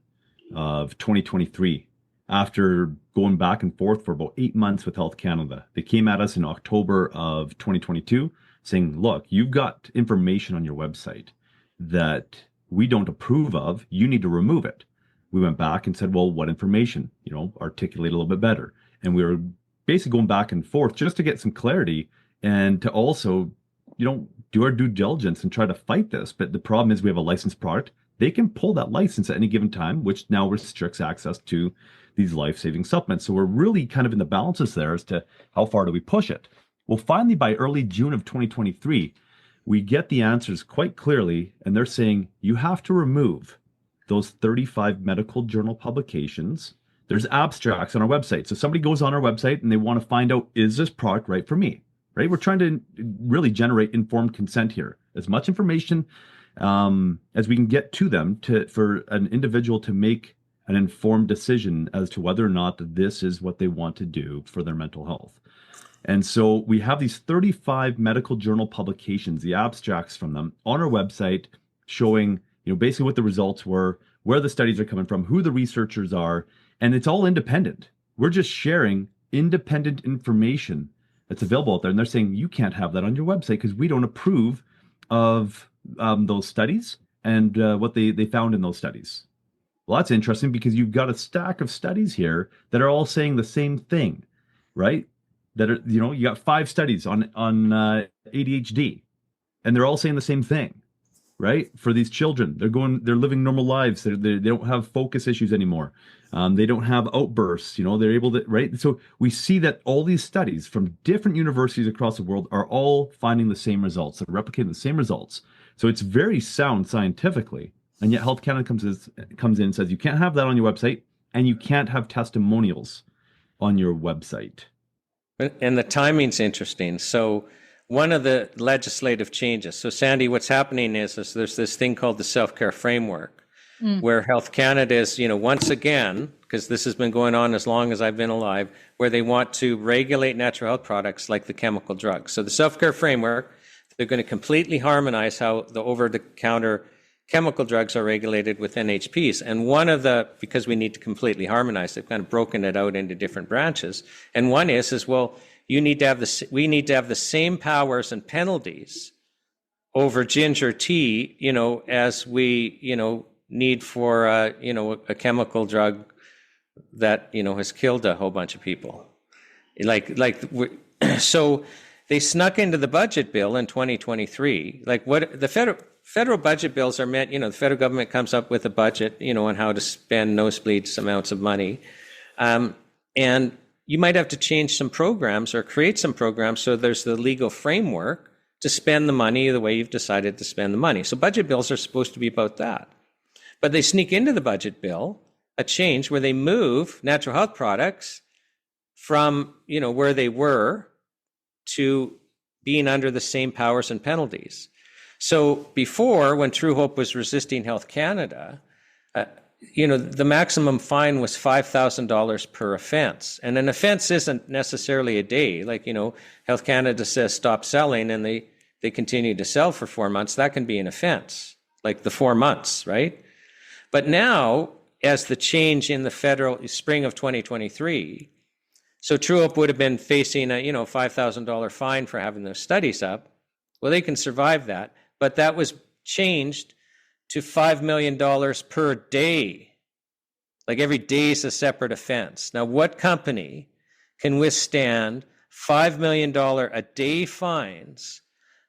of 2023, after going back and forth for about 8 months with Health Canada. They came at us in October of 2022 saying, look, you've got information on your website that we don't approve of. You need to remove it. We went back and said, well, what information? You know, articulate a little bit better. And we were basically going back and forth just to get some clarity and to also, you know, do our due diligence and try to fight this. But the problem is we have a licensed product. They can pull that license at any given time, which now restricts access to these life-saving supplements. So we're really kind of in the balances there as to how far do we push it. Well, finally, by early June of 2023, we get the answers quite clearly, and they're saying you have to remove those 35 medical journal publications. There's abstracts on our website. So somebody goes on our website and they want to find out, is this product right for me? Right? We're trying to really generate informed consent here. As much information as we can get to them for an individual to make an informed decision as to whether or not this is what they want to do for their mental health. And so we have these 35 medical journal publications, the abstracts from them, on our website, showing, you know, basically what the results were, where the studies are coming from, who the researchers are, and it's all independent. We're just sharing independent information that's available out there. And they're saying you can't have that on your website because we don't approve of those studies and what they found in those studies. Well, that's interesting, because you've got a stack of studies here that are all saying the same thing, right? That are, you know, you got 5 studies on ADHD, and they're all saying the same thing, right? For these children, they're living normal lives. They don't have focus issues anymore. They don't have outbursts. You know, they're able to, right? So we see that all these studies from different universities across the world are all finding the same results. They're replicating the same results. So it's very sound scientifically. And yet Health Canada comes in and says you can't have that on your website, and you can't have testimonials on your website. And the timing's interesting. So one of the legislative changes. So Sandy, what's happening is there's this thing called the self-care framework, where Health Canada is, you know, once again, because this has been going on as long as I've been alive, where they want to regulate natural health products like the chemical drugs. So the self-care framework, they're going to completely harmonize how the over-the-counter chemical drugs are regulated with NHPs. And one of because we need to completely harmonize, they've kind of broken it out into different branches. And one is well, we need to have the same powers and penalties over ginger tea, you know, as we, you know, need for, you know, a chemical drug that, you know, has killed a whole bunch of people. So they snuck into the budget bill in 2023. Like, what the federal budget bills are meant, you know, the federal government comes up with a budget, you know, on how to spend nosebleeds amounts of money. And you might have to change some programs or create some programs so there's the legal framework to spend the money the way you've decided to spend the money. So budget bills are supposed to be about that. But they sneak into the budget bill a change where they move natural health products from, you know, where they were to being under the same powers and penalties. So before, when True Hope was resisting Health Canada, the maximum fine was $5,000 per offense. And an offense isn't necessarily a day. Like, Health Canada says stop selling and they continue to sell for 4 months. That can be an offense, like the 4 months, right? But now, as the change in the federal spring of 2023, so True Hope would have been facing a, $5,000 fine for having those studies up. Well, they can survive that, but that was changed to $5 million per day. Like every day is a separate offense. Now, what company can withstand $5 million a day fines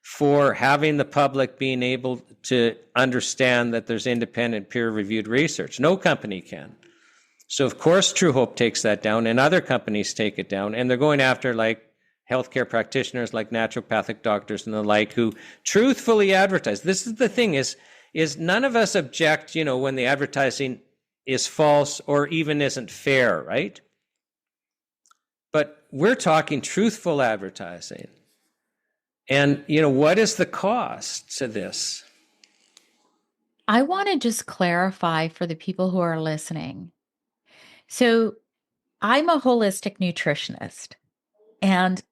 for having the public being able to understand that there's independent peer-reviewed research? No company can. So, of course, True Hope takes that down, and other companies take it down, and they're going after, like, healthcare practitioners, like naturopathic doctors and the like, who truthfully advertise. This is the thing, is none of us object, when the advertising is false or even isn't fair, right? But we're talking truthful advertising. And, what is the cost to this? I want to just clarify for the people who are listening. So I'm a holistic nutritionist, and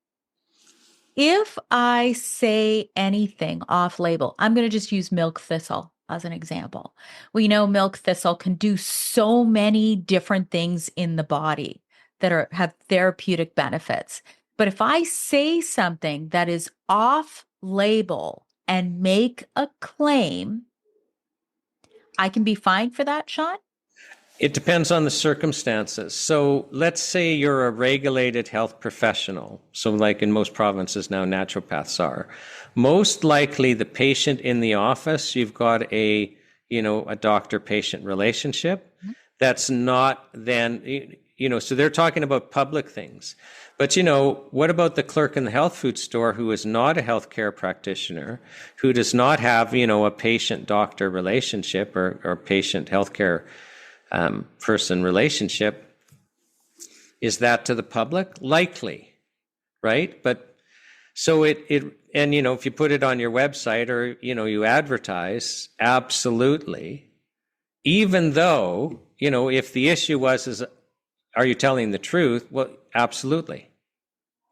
if I say anything off label, I'm going to just use milk thistle as an example. We know milk thistle can do so many different things in the body that have therapeutic benefits. But if I say something that is off label and make a claim, I can be fined for that, Shawn? It depends on the circumstances. So let's say you're a regulated health professional. So like in most provinces now, naturopaths are. Most likely the patient in the office, you've got a doctor-patient relationship. Mm-hmm. That's not then, so they're talking about public things. But, what about the clerk in the health food store who is not a healthcare practitioner, who does not have, a patient-doctor relationship or patient healthcare person relationship? Is that to the public? Likely, right? But so and if you put it on your website or you advertise, absolutely. Even though if the issue is are you telling the truth? Well, absolutely.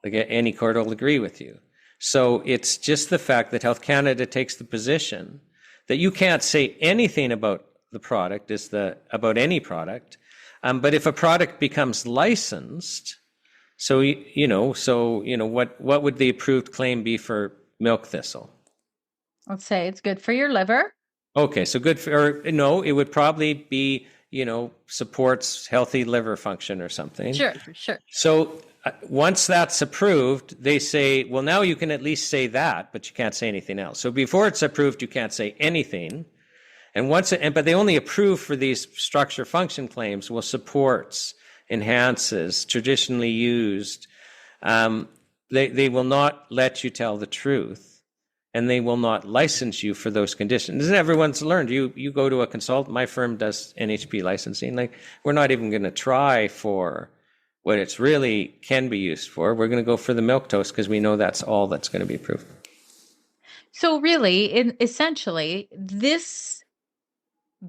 Like any court will agree with you. So it's just the fact that Health Canada takes the position that you can't say anything about the product about any product, but if a product becomes licensed, what would the approved claim be for milk thistle? Let's say it's good for your liver. Okay, so good it would probably be supports healthy liver function or something. Sure. So once that's approved, they say, well, now you can at least say that, but you can't say anything else. So before it's approved, you can't say anything. And but they only approve for these structure function claims. Well, supports, enhances, traditionally used. They will not let you tell the truth, and they will not license you for those conditions. Everyone's learned. You go to a consultant. My firm does NHP licensing. Like, we're not even going to try for what it's really can be used for. We're going to go for the milk toast because we know that's all that's going to be approved. So really, essentially, this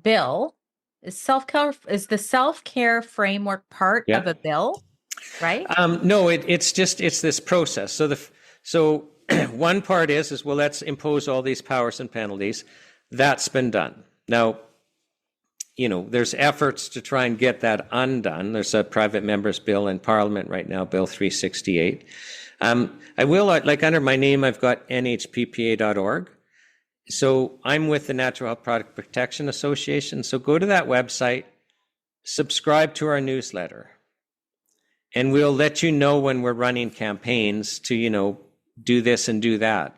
bill is the self-care framework part of a bill, right? No, it's this process. So one part is well, let's impose all these powers and penalties. That's been done. Now, there's efforts to try and get that undone. There's a private member's bill in Parliament right now, Bill 368. I will, under my name, I've got nhppa.org. So I'm with the Natural Health Product Protection Association. So go to that website, subscribe to our newsletter, and we'll let you know when we're running campaigns to, do this and do that.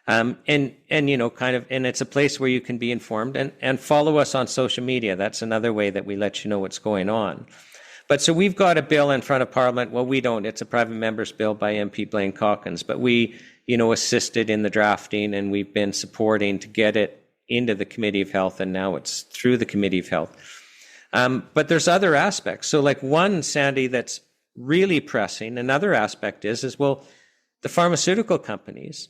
And it's a place where you can be informed and follow us on social media. That's another way that we let you know what's going on. But so we've got a bill in front of Parliament. Well, we don't. It's a private member's bill by MP Blaine Calkins, but we assisted in the drafting, and we've been supporting to get it into the Committee of Health, and now it's through the Committee of Health. But there's other aspects. So like one, Sandy, that's really pressing, another aspect is the pharmaceutical companies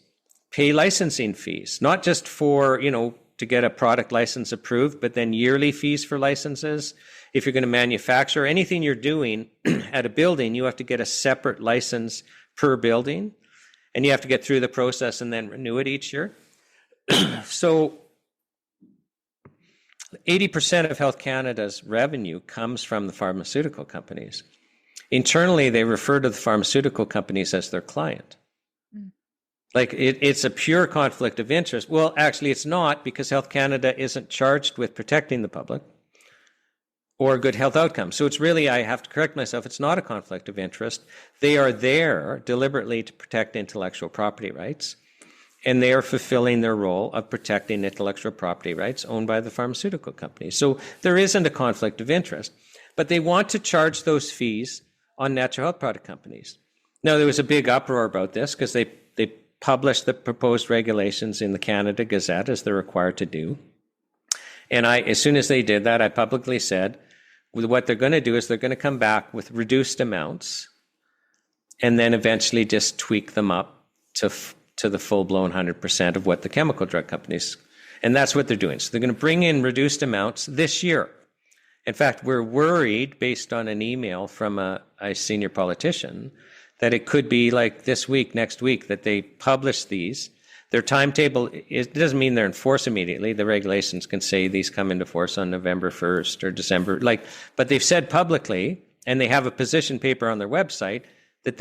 pay licensing fees, not just for, to get a product license approved, but then yearly fees for licenses. If you're going to manufacture anything you're doing at a building, you have to get a separate license per building, and you have to get through the process and then renew it each year. So 80% of Health Canada's revenue comes from the pharmaceutical companies. Internally, they refer to the pharmaceutical companies as their client. Like it's a pure conflict of interest. Well, actually, it's not, because Health Canada isn't charged with protecting the public or good health outcomes. So it's really, I have to correct myself, it's not a conflict of interest. They are there deliberately to protect intellectual property rights, and they are fulfilling their role of protecting intellectual property rights owned by the pharmaceutical companies. So there isn't a conflict of interest, but they want to charge those fees on natural health product companies. Now, there was a big uproar about this because they published the proposed regulations in the Canada Gazette, as they're required to do. And as soon as they did that, I publicly said, what they're going to do is they're going to come back with reduced amounts and then eventually just tweak them up to the full-blown 100% of what the chemical drug companies, and that's what they're doing. So they're going to bring in reduced amounts this year. In fact, we're worried, based on an email from a senior politician, that it could be like this week, next week, that they publish these. Their timetable, it doesn't mean they're in force immediately. The regulations can say these come into force on November 1st or December, but they've said publicly, and they have a position paper on their website, that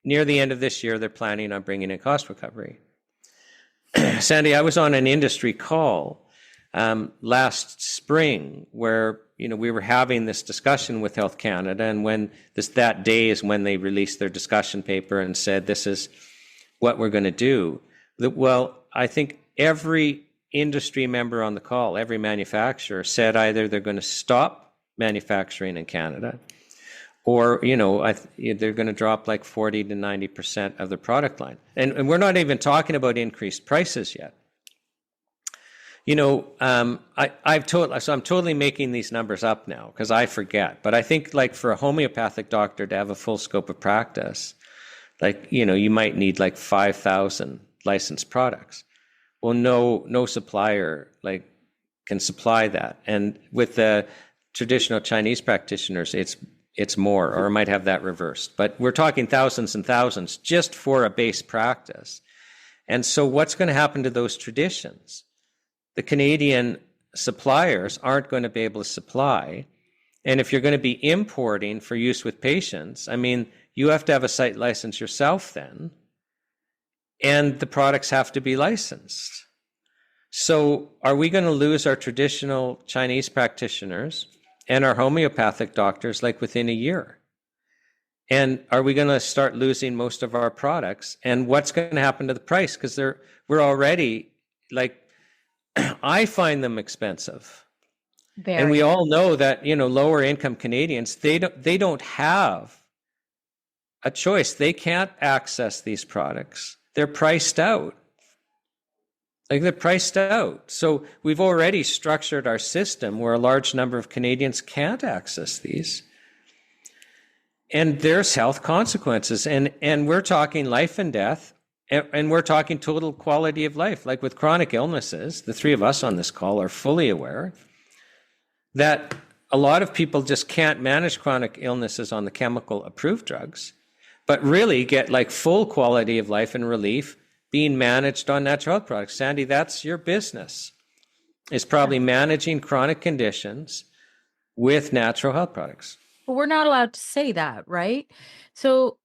near the end of this year, they're planning on bringing in cost recovery. Sandy, I was on an industry call last spring where we were having this discussion with Health Canada, and when that day is when they released their discussion paper and said, this is what we're going to do. Well, I think every industry member on the call, every manufacturer, said either they're going to stop manufacturing in Canada, or they're going to drop like 40 to 90% of the product line. And we're not even talking about increased prices yet. I'm totally making these numbers up now because I forget. But I think, like, for a homeopathic doctor to have a full scope of practice, you might need like 5,000 licensed products. Well, no supplier can supply that. And with the traditional Chinese practitioners, it's more, or it might have that reversed. But we're talking thousands and thousands just for a base practice. And so what's going to happen to those traditions? The Canadian suppliers aren't going to be able to supply. And if you're going to be importing for use with patients, you have to have a site license yourself then, and the products have to be licensed. So are we going to lose our traditional Chinese practitioners and our homeopathic doctors within a year? And are we going to start losing most of our products? And what's going to happen to the price? Because we're already I find them expensive. Very. And we all know that, lower income Canadians, they don't have a choice. They can't access these products. They're priced out. They're priced out. So we've already structured our system where a large number of Canadians can't access these. And there's health consequences. And we're talking life and death. And we're talking total quality of life. Like with chronic illnesses, the three of us on this call are fully aware that a lot of people just can't manage chronic illnesses on the chemical approved drugs, but really get full quality of life and relief being managed on natural health products. Sandy, that's your business, is probably managing chronic conditions with natural health products. But we're not allowed to say that, right? So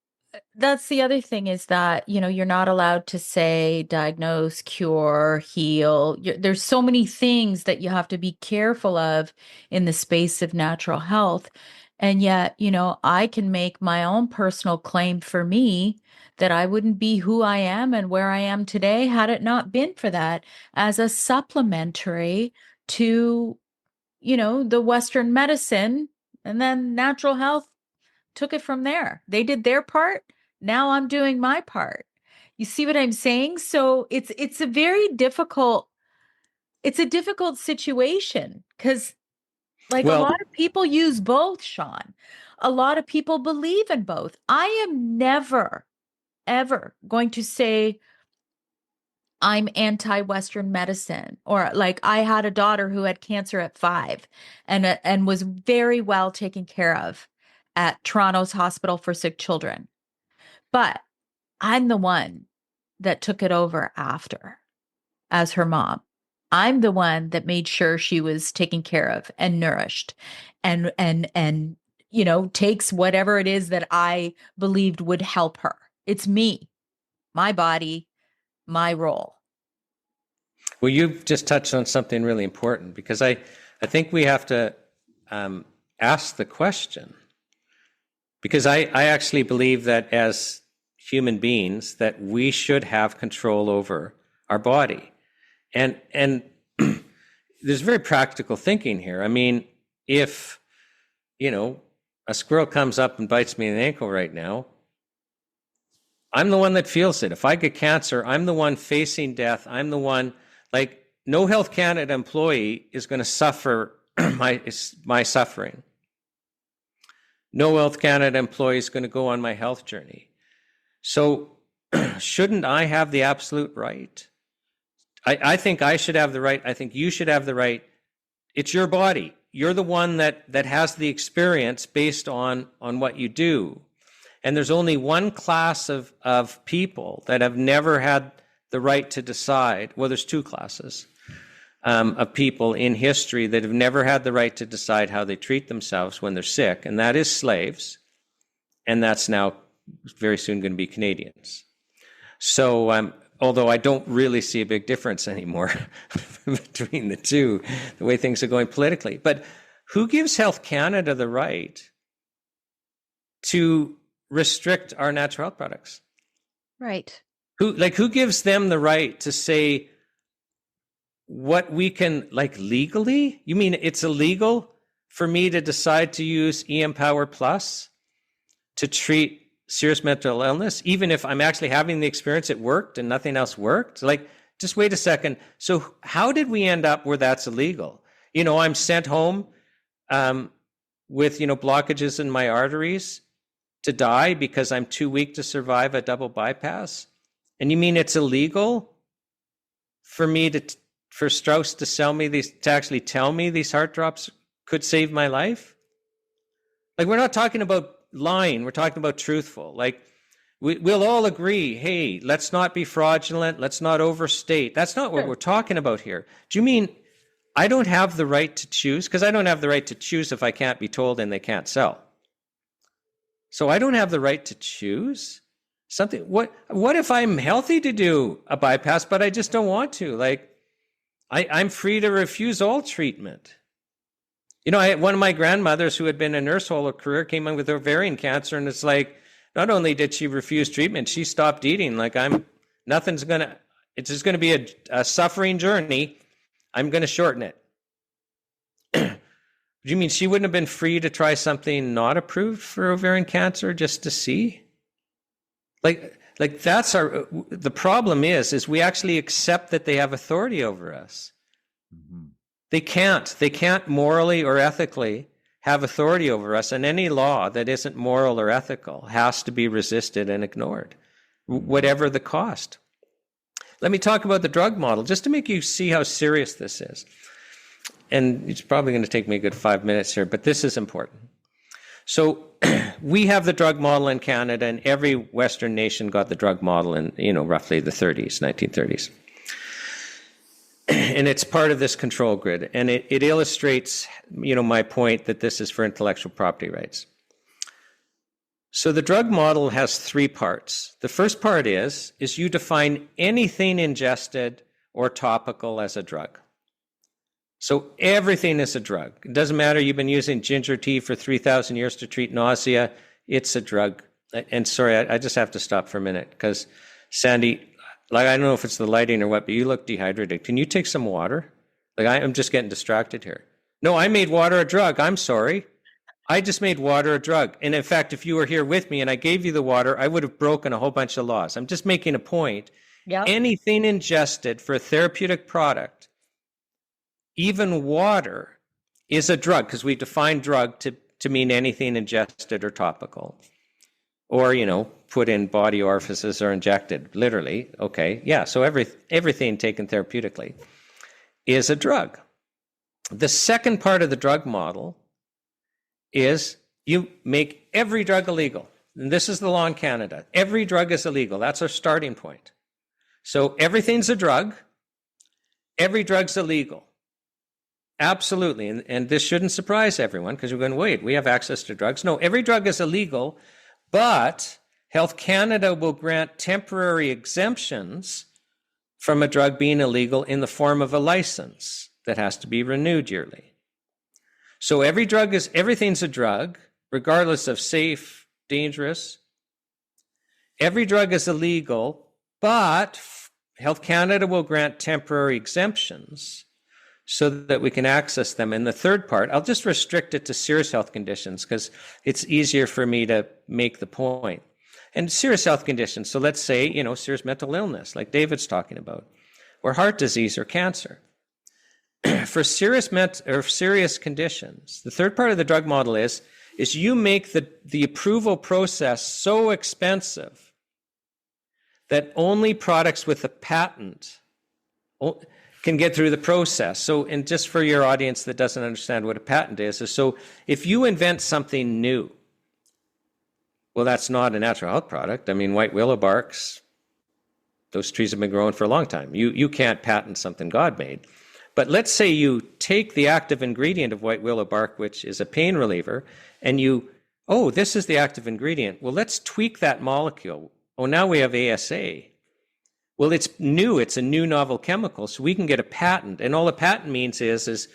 that's the other thing, is that, you're not allowed to say diagnose, cure, heal. There's so many things that you have to be careful of in the space of natural health. And yet, I can make my own personal claim for me that I wouldn't be who I am and where I am today had it not been for that, as a supplementary to, the Western medicine, and then natural health took it from there. They did their part. Now I'm doing my part. You see what I'm saying? So it's a very difficult, situation, because a lot of people use both, Shawn. A lot of people believe in both. I am never, ever going to say I'm anti-Western medicine, or like I had a daughter who had cancer at 5 and was very well taken care of at Toronto's Hospital for Sick Children. But I'm the one that took it over after as her mom. I'm the one that made sure she was taken care of and nourished and takes whatever it is that I believed would help her. It's me, my body, my role. Well, you've just touched on something really important, because I think we have to ask the question, because I actually believe that as human beings that we should have control over our body. And there's very practical thinking here. I mean, if, a squirrel comes up and bites me in the ankle right now, I'm the one that feels it. If I get cancer, I'm the one facing death. I'm the one, like, no Health Canada employee is going to suffer my suffering. No Health Canada employee is going to go on my health journey. So shouldn't I have the absolute right? I think I should have the right. I think you should have the right. It's your body. You're the one that has the experience based on what you do. And there's only one class of people that have never had the right to decide. Well, there's two classes of people in history that have never had the right to decide how they treat themselves when they're sick, and that is slaves, and that's now very soon going to be Canadians. So, although I don't really see a big difference anymore between the two, the way things are going politically. But who gives Health Canada the right to restrict our natural health products? Right. Who gives them the right to say what we can, like, legally? You mean it's illegal for me to decide to use EM Power Plus to treat serious mental illness, even if I'm actually having the experience it worked and nothing else worked? Like, just wait a second. So how did we end up where that's illegal? I'm sent home with, blockages in my arteries to die because I'm too weak to survive a double bypass. And you mean it's illegal for me for Strauss to actually tell me these heart drops could save my life? Like, we're not talking about lying, we're talking about truthful. Like, we'll all agree, hey, let's not be fraudulent, let's not overstate. That's not what we're talking about here. Do you mean I don't have the right to choose? Because I don't have the right to choose if I can't be told and they can't sell. So I don't have the right to choose something. What if I'm healthy to do a bypass, but I just don't want to? Like, I'm free to refuse all treatment. One of my grandmothers who had been a nurse all her career came in with ovarian cancer, and it's like, not only did she refuse treatment, she stopped eating. Like, it's just going to be a suffering journey. I'm going to shorten it. Do you mean she wouldn't have been free to try something not approved for ovarian cancer just to see? Like that's the problem is we actually accept that they have authority over us. Mm-hmm. They can't morally or ethically have authority over us, and any law that isn't moral or ethical has to be resisted and ignored, whatever the cost. Let me talk about the drug model, just to make you see how serious this is. And it's probably going to take me a good 5 minutes here, but this is important. So we have the drug model in Canada, and every Western nation got the drug model in, roughly the 1930s. And it's part of this control grid. And it illustrates, my point that this is for intellectual property rights. So the drug model has 3 parts. The first part is you define anything ingested or topical as a drug. So everything is a drug. It doesn't matter you've been using ginger tea for 3,000 years to treat nausea. It's a drug. And sorry, I just have to stop for a minute because, Sandy, like, I don't know if it's the lighting or what, but you look dehydrated. Can you take some water? Like, I'm just getting distracted here. No, I made water a drug. I'm sorry. I just made water a drug. And in fact, if you were here with me and I gave you the water, I would have broken a whole bunch of laws. I'm just making a point. Yep. Anything ingested for a therapeutic product, even water, is a drug, because we define drug to mean anything ingested or topical or, put in body orifices or injected, literally. Okay, yeah, so everything taken therapeutically is a drug. The second part of the drug model is you make every drug illegal. And this is the law in Canada. Every drug is illegal. That's our starting point. So everything's a drug. Every drug's illegal. Absolutely. And this shouldn't surprise everyone because we're going, wait, we have access to drugs. No, every drug is illegal, but Health Canada will grant temporary exemptions from a drug being illegal in the form of a license that has to be renewed yearly. So everything's a drug, regardless of safe, dangerous. Every drug is illegal, but Health Canada will grant temporary exemptions so that we can access them. And the third part, I'll just restrict it to serious health conditions because it's easier for me to make the point. And serious health conditions, so let's say, serious mental illness, like David's talking about, or heart disease or cancer. For serious conditions, the third part of the drug model is you make the approval process so expensive that only products with a patent can get through the process. So, and just for your audience that doesn't understand what a patent is so if you invent something new, well, that's not a natural health product. I mean, white willow barks, those trees have been growing for a long time. You can't patent something God made. But let's say you take the active ingredient of white willow bark, which is a pain reliever, and this is the active ingredient. Well, let's tweak that molecule. Oh, now we have ASA. Well, it's new. It's a new novel chemical, so we can get a patent. And all a patent means is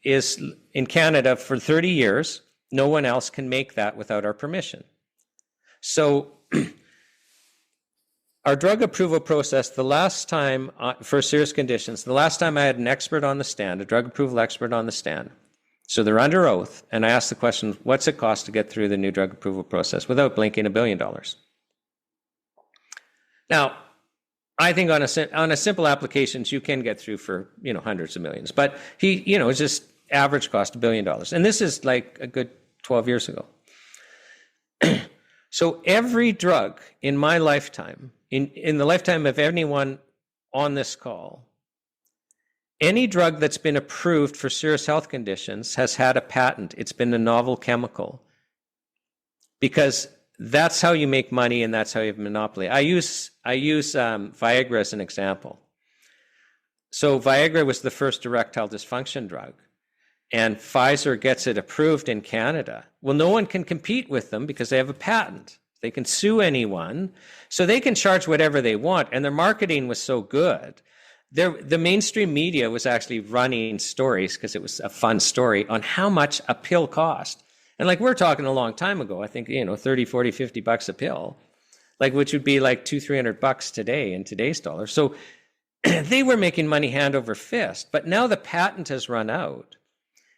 in Canada for 30 years, no one else can make that without our permission. So our drug approval process, the last time for serious conditions, the last time I had an expert on the stand, a drug approval expert on the stand, so they're under oath, and I asked the question, what's it cost to get through the new drug approval process without blinking $1 billion? Now, I think on a simple applications, you can get through for, hundreds of millions, but it's just average cost $1 billion. And this is like a good 12 years ago. So every drug in my lifetime, in the lifetime of anyone on this call, any drug that's been approved for serious health conditions has had a patent. It's been a novel chemical because that's how you make money and that's how you have a monopoly. I use Viagra as an example. So Viagra was the first erectile dysfunction drug. And Pfizer gets it approved in Canada. Well, no one can compete with them because they have a patent. They can sue anyone, so they can charge whatever they want. And their marketing was so good. The mainstream media was actually running stories, because it was a fun story, on how much a pill cost. And like we're talking a long time ago, I think, $30, $40, $50 a pill, which would be like $200-$300 today in today's dollars. So they were making money hand over fist. But now the patent has run out.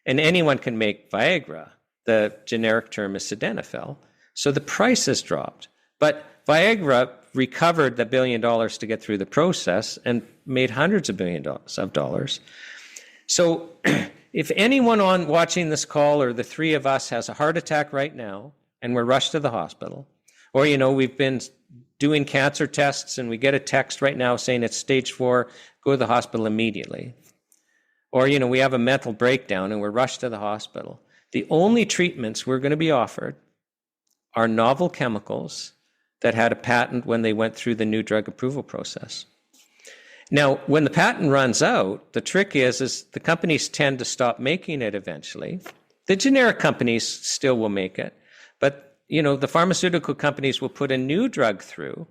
And anyone can make Viagra. The generic term is sildenafil. So the price has dropped. But Viagra recovered the $1 billion to get through the process and made hundreds of billions of dollars. So if anyone watching this call or the three of us has a heart attack right now and we're rushed to the hospital, or, we've been doing cancer tests and we get a text right now saying it's stage 4, go to the hospital immediately. Or, we have a mental breakdown and we're rushed to the hospital. The only treatments we're going to be offered are novel chemicals that had a patent when they went through the new drug approval process. Now, when the patent runs out, the trick is the companies tend to stop making it eventually. The generic companies still will make it, but, the pharmaceutical companies will put a new drug through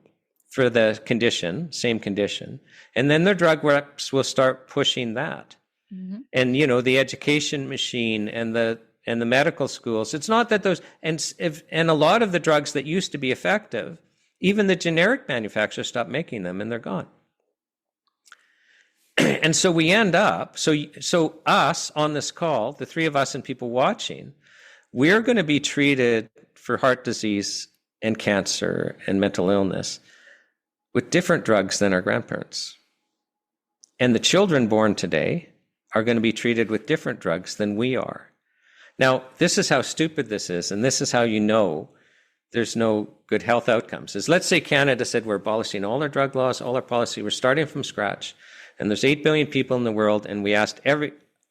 for the condition, same condition, and then their drug reps will start pushing that. Mm-hmm. And the education machine and the medical schools. It's not that those and a lot of the drugs that used to be effective, even the generic manufacturers stopped making them and they're gone. And so we end up. So us on this call, the three of us and people watching, we're going to be treated for heart disease and cancer and mental illness with different drugs than our grandparents. And the children born today are going to be treated with different drugs than we are. Now, this is how stupid this is, and this is how you know there's no good health outcomes. Is let's say Canada said we're abolishing all our drug laws, all our policy, we're starting from scratch, and there's 8 billion people in the world, and we asked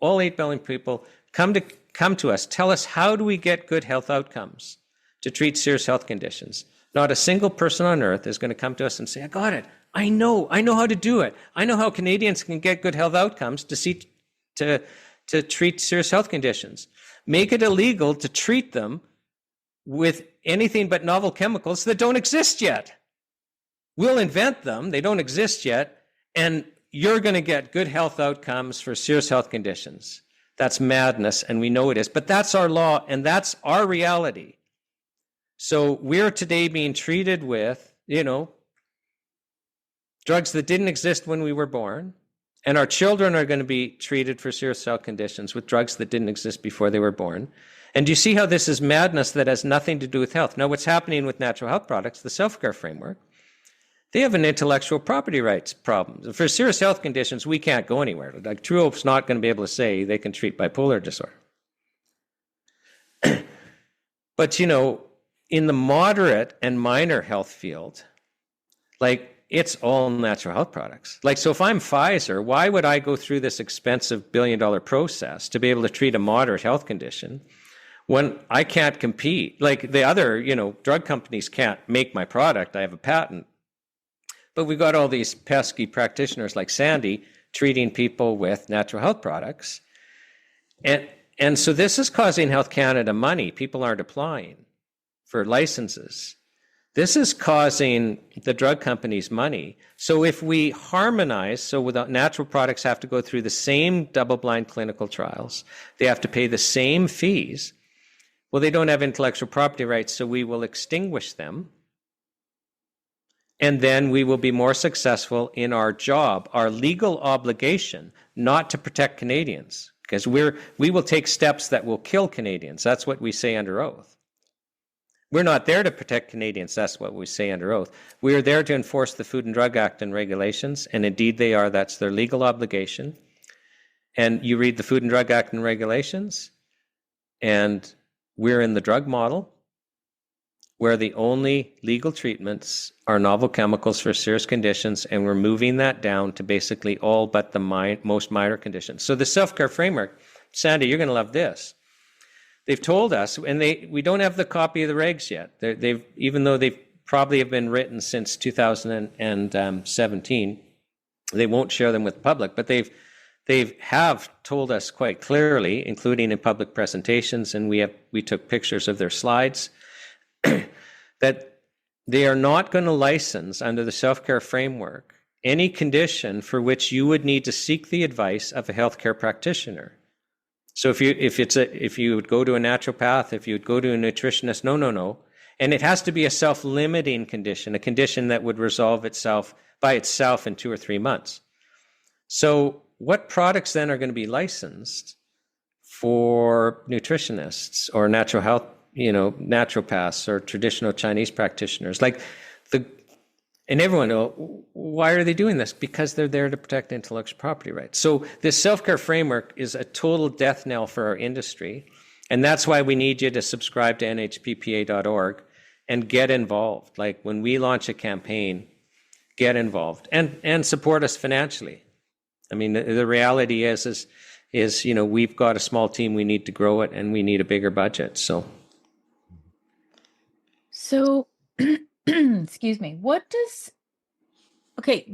all 8 billion people, come to us, tell us how do we get good health outcomes to treat serious health conditions. Not a single person on earth is going to come to us and say, I got it. I know how to do it. I know how Canadians can get good health outcomes to treat serious health conditions. Make it illegal to treat them with anything but novel chemicals that don't exist yet. We'll invent them. They don't exist yet. And you're going to get good health outcomes for serious health conditions. That's madness, and we know it is. But that's our law, and that's our reality. So we're today being treated with, drugs that didn't exist when we were born. And our children are going to be treated for serious health conditions with drugs that didn't exist before they were born. And do you see how this is madness that has nothing to do with health? Now, what's happening with natural health products, the self-care framework, they have an intellectual property rights problem. For serious health conditions, we can't go anywhere. Like True Hope's not going to be able to say they can treat bipolar disorder. But, in the moderate and minor health field, it's all natural health products. So if I'm Pfizer, why would I go through this expensive billion-dollar process to be able to treat a moderate health condition when I can't compete? The other, drug companies can't make my product. I have a patent. But we've got all these pesky practitioners like Sandy treating people with natural health products. And so this is costing Health Canada money. People aren't applying for licenses. This is causing the drug companies money. So if we harmonize, so without natural products have to go through the same double-blind clinical trials, they have to pay the same fees. Well, they don't have intellectual property rights, so we will extinguish them. And then we will be more successful in our job, our legal obligation, not to protect Canadians, because we will take steps that will kill Canadians. That's what we say under oath. We're not there to protect Canadians. That's what we say under oath. We are there to enforce the Food and Drug Act and regulations, and indeed they are. That's their legal obligation. And you read the Food and Drug Act and regulations, and we're in the drug model, where the only legal treatments are novel chemicals for serious conditions, and we're moving that down to basically all but the most minor conditions. So the self-care framework, Sandy, you're going to love this. They've told us, and we don't have the copy of the regs yet. Even though they've probably have been written since 2017, they won't share them with the public. But they have told us quite clearly, including in public presentations, and we took pictures of their slides, that they are not going to license under the self-care framework any condition for which you would need to seek the advice of a healthcare practitioner. So if you would go to a naturopath, if you would go to a nutritionist, no. And it has to be a self-limiting condition, a condition that would resolve itself by itself in 2 or 3 months. So what products then are going to be licensed for nutritionists or natural health, naturopaths or traditional Chinese practitioners? And everyone will, why are they doing this? Because they're there to protect intellectual property rights. So this self-care framework is a total death knell for our industry. And that's why we need you to subscribe to nhppa.org and get involved. When we launch a campaign, get involved and support us financially. I mean, the reality is we've got a small team, we need to grow it, and we need a bigger budget. So excuse me, the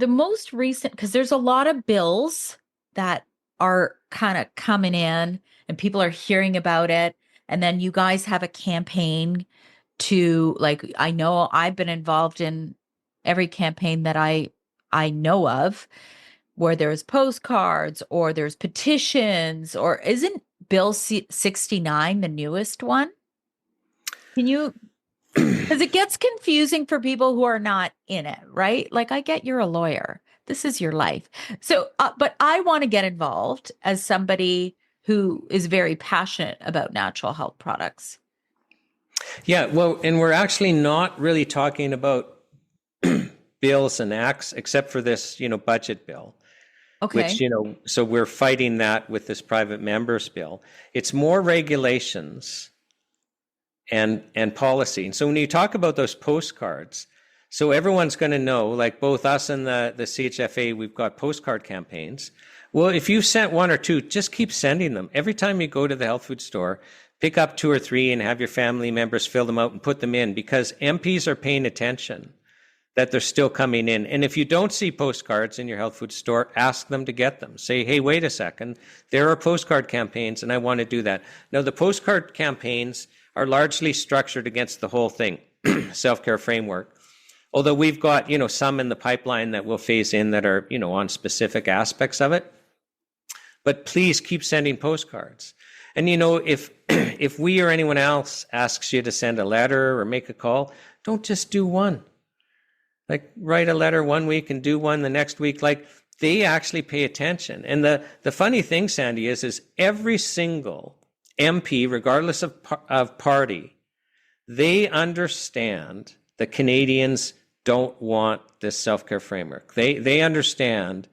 most recent, because there's a lot of bills that are kind of coming in and people are hearing about it. And then you guys have a campaign to, I know I've been involved in every campaign that I know of, where there's postcards or there's petitions, or isn't Bill 69 the newest one? Can you... Because it gets confusing for people who are not in it, right? I get you're a lawyer. This is your life. So, but I want to get involved as somebody who is very passionate about natural health products. Yeah, well, and we're actually not really talking about bills and acts, except for this, budget bill. Okay. Which, so we're fighting that with this private members bill. It's more regulations and policy. And so when you talk about those postcards, so everyone's going to know, like both us and the CHFA, we've got postcard campaigns. Well, if you've sent one or two, just keep sending them. Every time you go to the health food store, pick up 2 or 3 and have your family members fill them out and put them in, because MPs are paying attention that they're still coming in. And if you don't see postcards in your health food store, ask them to get them. Say, hey, wait a second, there are postcard campaigns and I want to do that. Now, the postcard campaigns are largely structured against the whole thing, self-care framework. Although we've got, some in the pipeline that we'll phase in that are, on specific aspects of it. But please keep sending postcards. And, if we or anyone else asks you to send a letter or make a call, don't just do one. Like, write a letter one week and do one the next week. Like, they actually pay attention. And the funny thing, Sandy, is every single MP, regardless of party, they understand that Canadians don't want this self-care framework. They understand,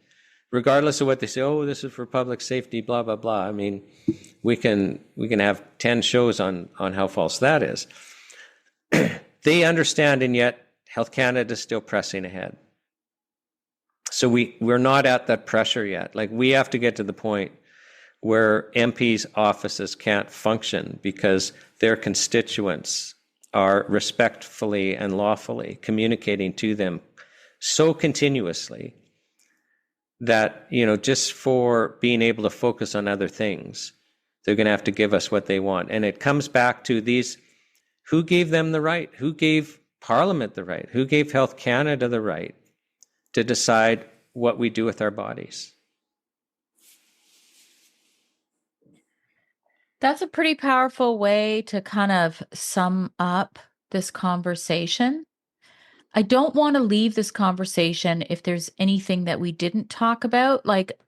regardless of what they say, oh, this is for public safety, blah, blah, blah. I mean, we can have 10 shows on how false that is. They understand, and yet Health Canada is still pressing ahead. So we're not at that pressure yet. Like, we have to get to the point where MPs' offices can't function because their constituents are respectfully and lawfully communicating to them so continuously that, just for being able to focus on other things, they're going to have to give us what they want. And it comes back to these, who gave them the right? Who gave Parliament the right? Who gave Health Canada the right to decide what we do with our bodies? That's a pretty powerful way to kind of sum up this conversation. I don't want to leave this conversation if there's anything that we didn't talk about. Like,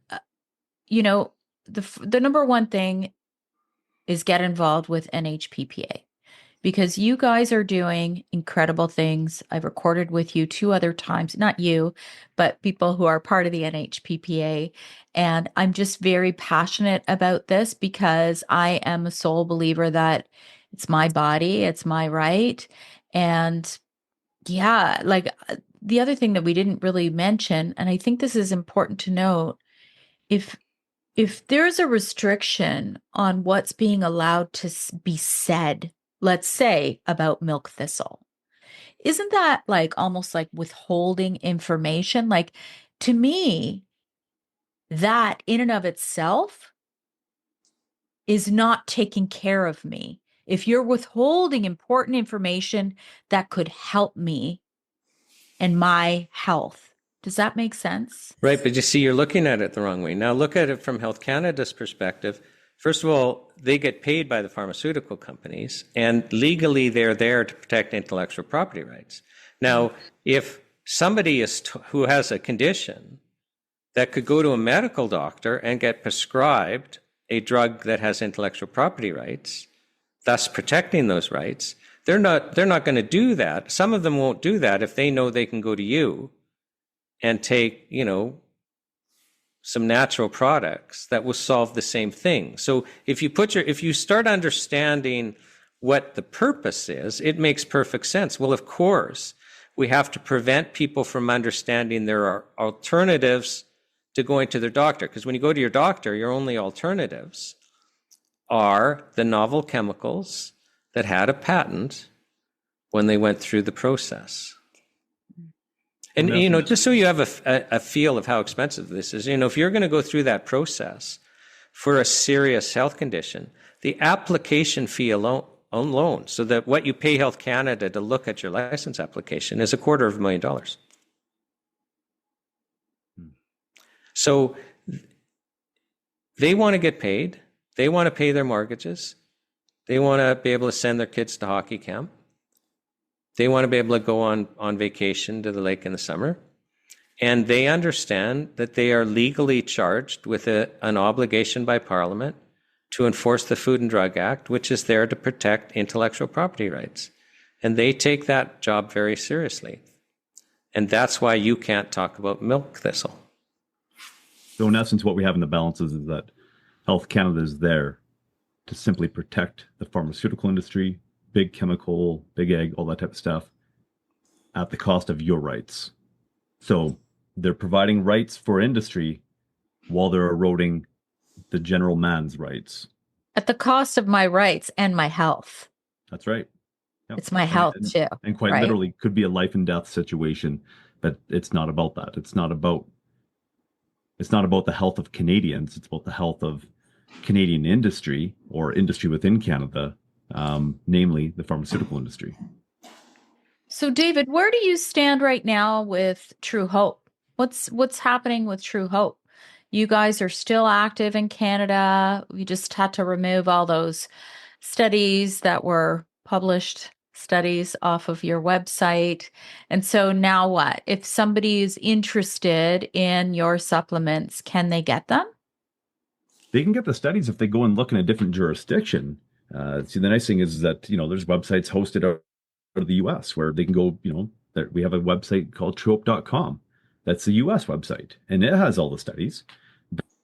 the number one thing is get involved with NHPPA, because you guys are doing incredible things. I've recorded with you 2 other times, not you, but people who are part of the NHPPA. And I'm just very passionate about this because I am a sole believer that it's my body, it's my right. And yeah, like the other thing that we didn't really mention, and I think this is important to note, if there's a restriction on what's being allowed to be said, let's say about milk thistle, isn't that like almost like withholding information? Like, to me, that in and of itself is not taking care of me. If you're withholding important information that could help me and my health. Does that make sense? Right, but you see, you're looking at it the wrong way. Now look at it from Health Canada's perspective. First of all, they get paid by the pharmaceutical companies, and legally they're there to protect intellectual property rights. Now, if somebody who has a condition that could go to a medical doctor and get prescribed a drug that has intellectual property rights, thus protecting those rights, they're not going to do that. Some of them won't do that if they know they can go to you and take, some natural products that will solve the same thing. So if you start understanding what the purpose is, it makes perfect sense. Well, of course, we have to prevent people from understanding there are alternatives to going to their doctor. Because when you go to your doctor, your only alternatives are the novel chemicals that had a patent when they went through the process. And, just so you have a feel of how expensive this is, if you're going to go through that process for a serious health condition, the application fee alone, so that what you pay Health Canada to look at your license application is $250,000. So they want to get paid. They want to pay their mortgages. They want to be able to send their kids to hockey camp. They want to be able to go on vacation to the lake in the summer. And they understand that they are legally charged with an obligation by Parliament to enforce the Food and Drug Act, which is there to protect intellectual property rights. And they take that job very seriously. And that's why you can't talk about milk thistle. So in essence, what we have in the balances is that Health Canada is there to simply protect the pharmaceutical industry, big chemical, big ag, all that type of stuff at the cost of your rights. So they're providing rights for industry while they're eroding the general man's rights. At the cost of my rights and my health. That's right. Yep. It's my health too. And quite right? literally could be a life and death situation, but it's not about that. It's not about the health of Canadians. It's about the health of Canadian industry or industry within Canada, namely the pharmaceutical industry. So, David, where do you stand right now with True Hope? What's happening with True Hope? You guys are still active in Canada. We just had to remove all those studies that were published studies off of your website. And so now what? If somebody is interested in your supplements, can they get them? They can get the studies if they go and look in a different jurisdiction. See, the nice thing is that, there's websites hosted out of the US where they can go, we have a website called truehope.com. That's the US website, and it has all the studies.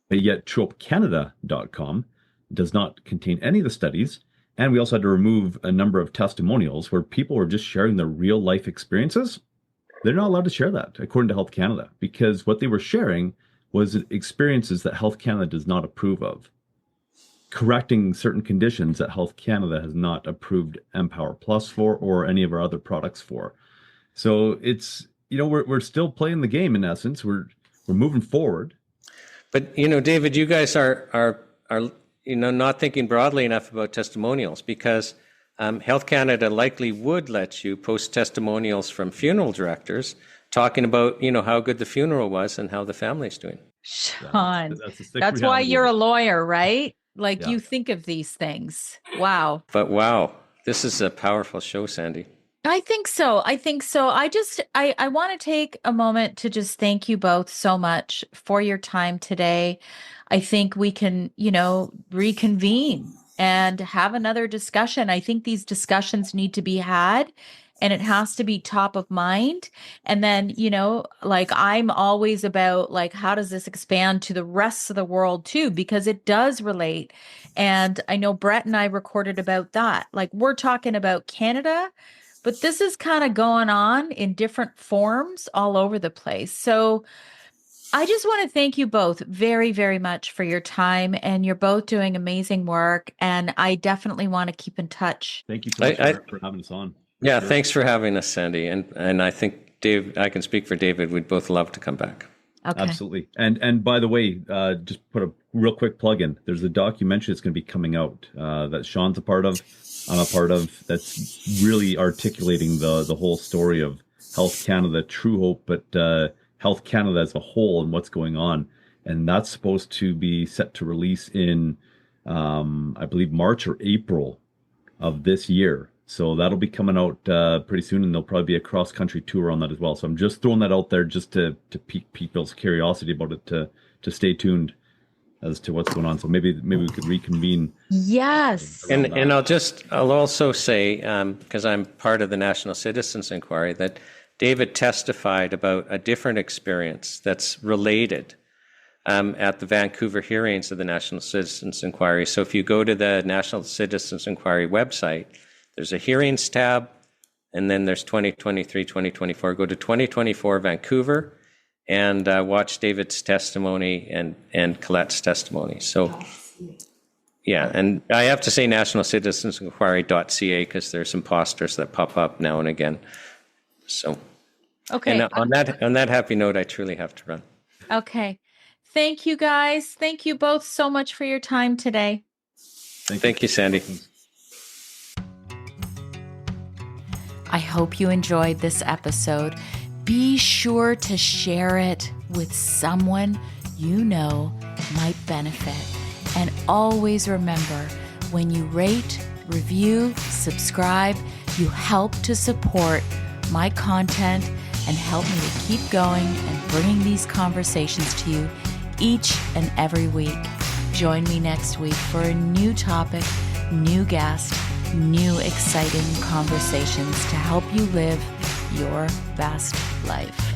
But yet truehopecanada.com does not contain any of the studies. And we also had to remove a number of testimonials where people were just sharing their real life experiences. They're not allowed to share that, according to Health Canada, because what they were sharing was experiences that Health Canada does not approve of, correcting certain conditions that Health Canada has not approved Empower Plus for or any of our other products for. So it's, we're still playing the game in essence. We're moving forward. But, David, you guys are not thinking broadly enough about testimonials, because Health Canada likely would let you post testimonials from funeral directors talking about, how good the funeral was and how the family's doing. Shawn, that's why you're a lawyer, right? You think of these things. Wow. But wow, this is a powerful show, Sandy. I think so. I want to take a moment to just thank you both so much for your time today. I think we can, reconvene and have another discussion. I think these discussions need to be had, and it has to be top of mind. And then, I'm always about how does this expand to the rest of the world too, because it does relate. And I know Brett and I recorded about that. We're talking about Canada, but this is kind of going on in different forms all over the place. So I just want to thank you both very, very much for your time, and you're both doing amazing work. And I definitely want to keep in touch. Thank you so much for having us on. Yeah, thanks for having us, Sandy. And I think Dave, I can speak for David. We'd both love to come back. Okay. Absolutely. And by the way, just put a real quick plug in. There's a documentary that's going to be coming out that Shawn's a part of. I'm a part of, that's really articulating the whole story of Health Canada, True Hope, but Health Canada as a whole and what's going on. And that's supposed to be set to release in, I believe, March or April of this year. So that'll be coming out pretty soon, and there'll probably be a cross-country tour on that as well. So I'm just throwing that out there just to pique people's curiosity about it, to stay tuned as to what's going on. So maybe we could reconvene. Yes. And I'll also say, because I'm part of the National Citizens Inquiry, that David testified about a different experience that's related at the Vancouver hearings of the National Citizens Inquiry. So if you go to the National Citizens Inquiry website, there's a hearings tab, and then there's 2023, 2024. Go to 2024 Vancouver and watch David's testimony and Colette's testimony. So, yeah, and I have to say nationalcitizensinquiry.ca because there's some posters that pop up now and again. So, okay. And on that happy note, I truly have to run. Okay. Thank you, guys. Thank you both so much for your time today. Thank you, Sandy. I hope you enjoyed this episode. Be sure to share it with someone you know might benefit. And always remember, when you rate, review, subscribe, you help to support my content and help me to keep going and bringing these conversations to you each and every week. Join me next week for a new topic, new guest, new exciting conversations to help you live your best life.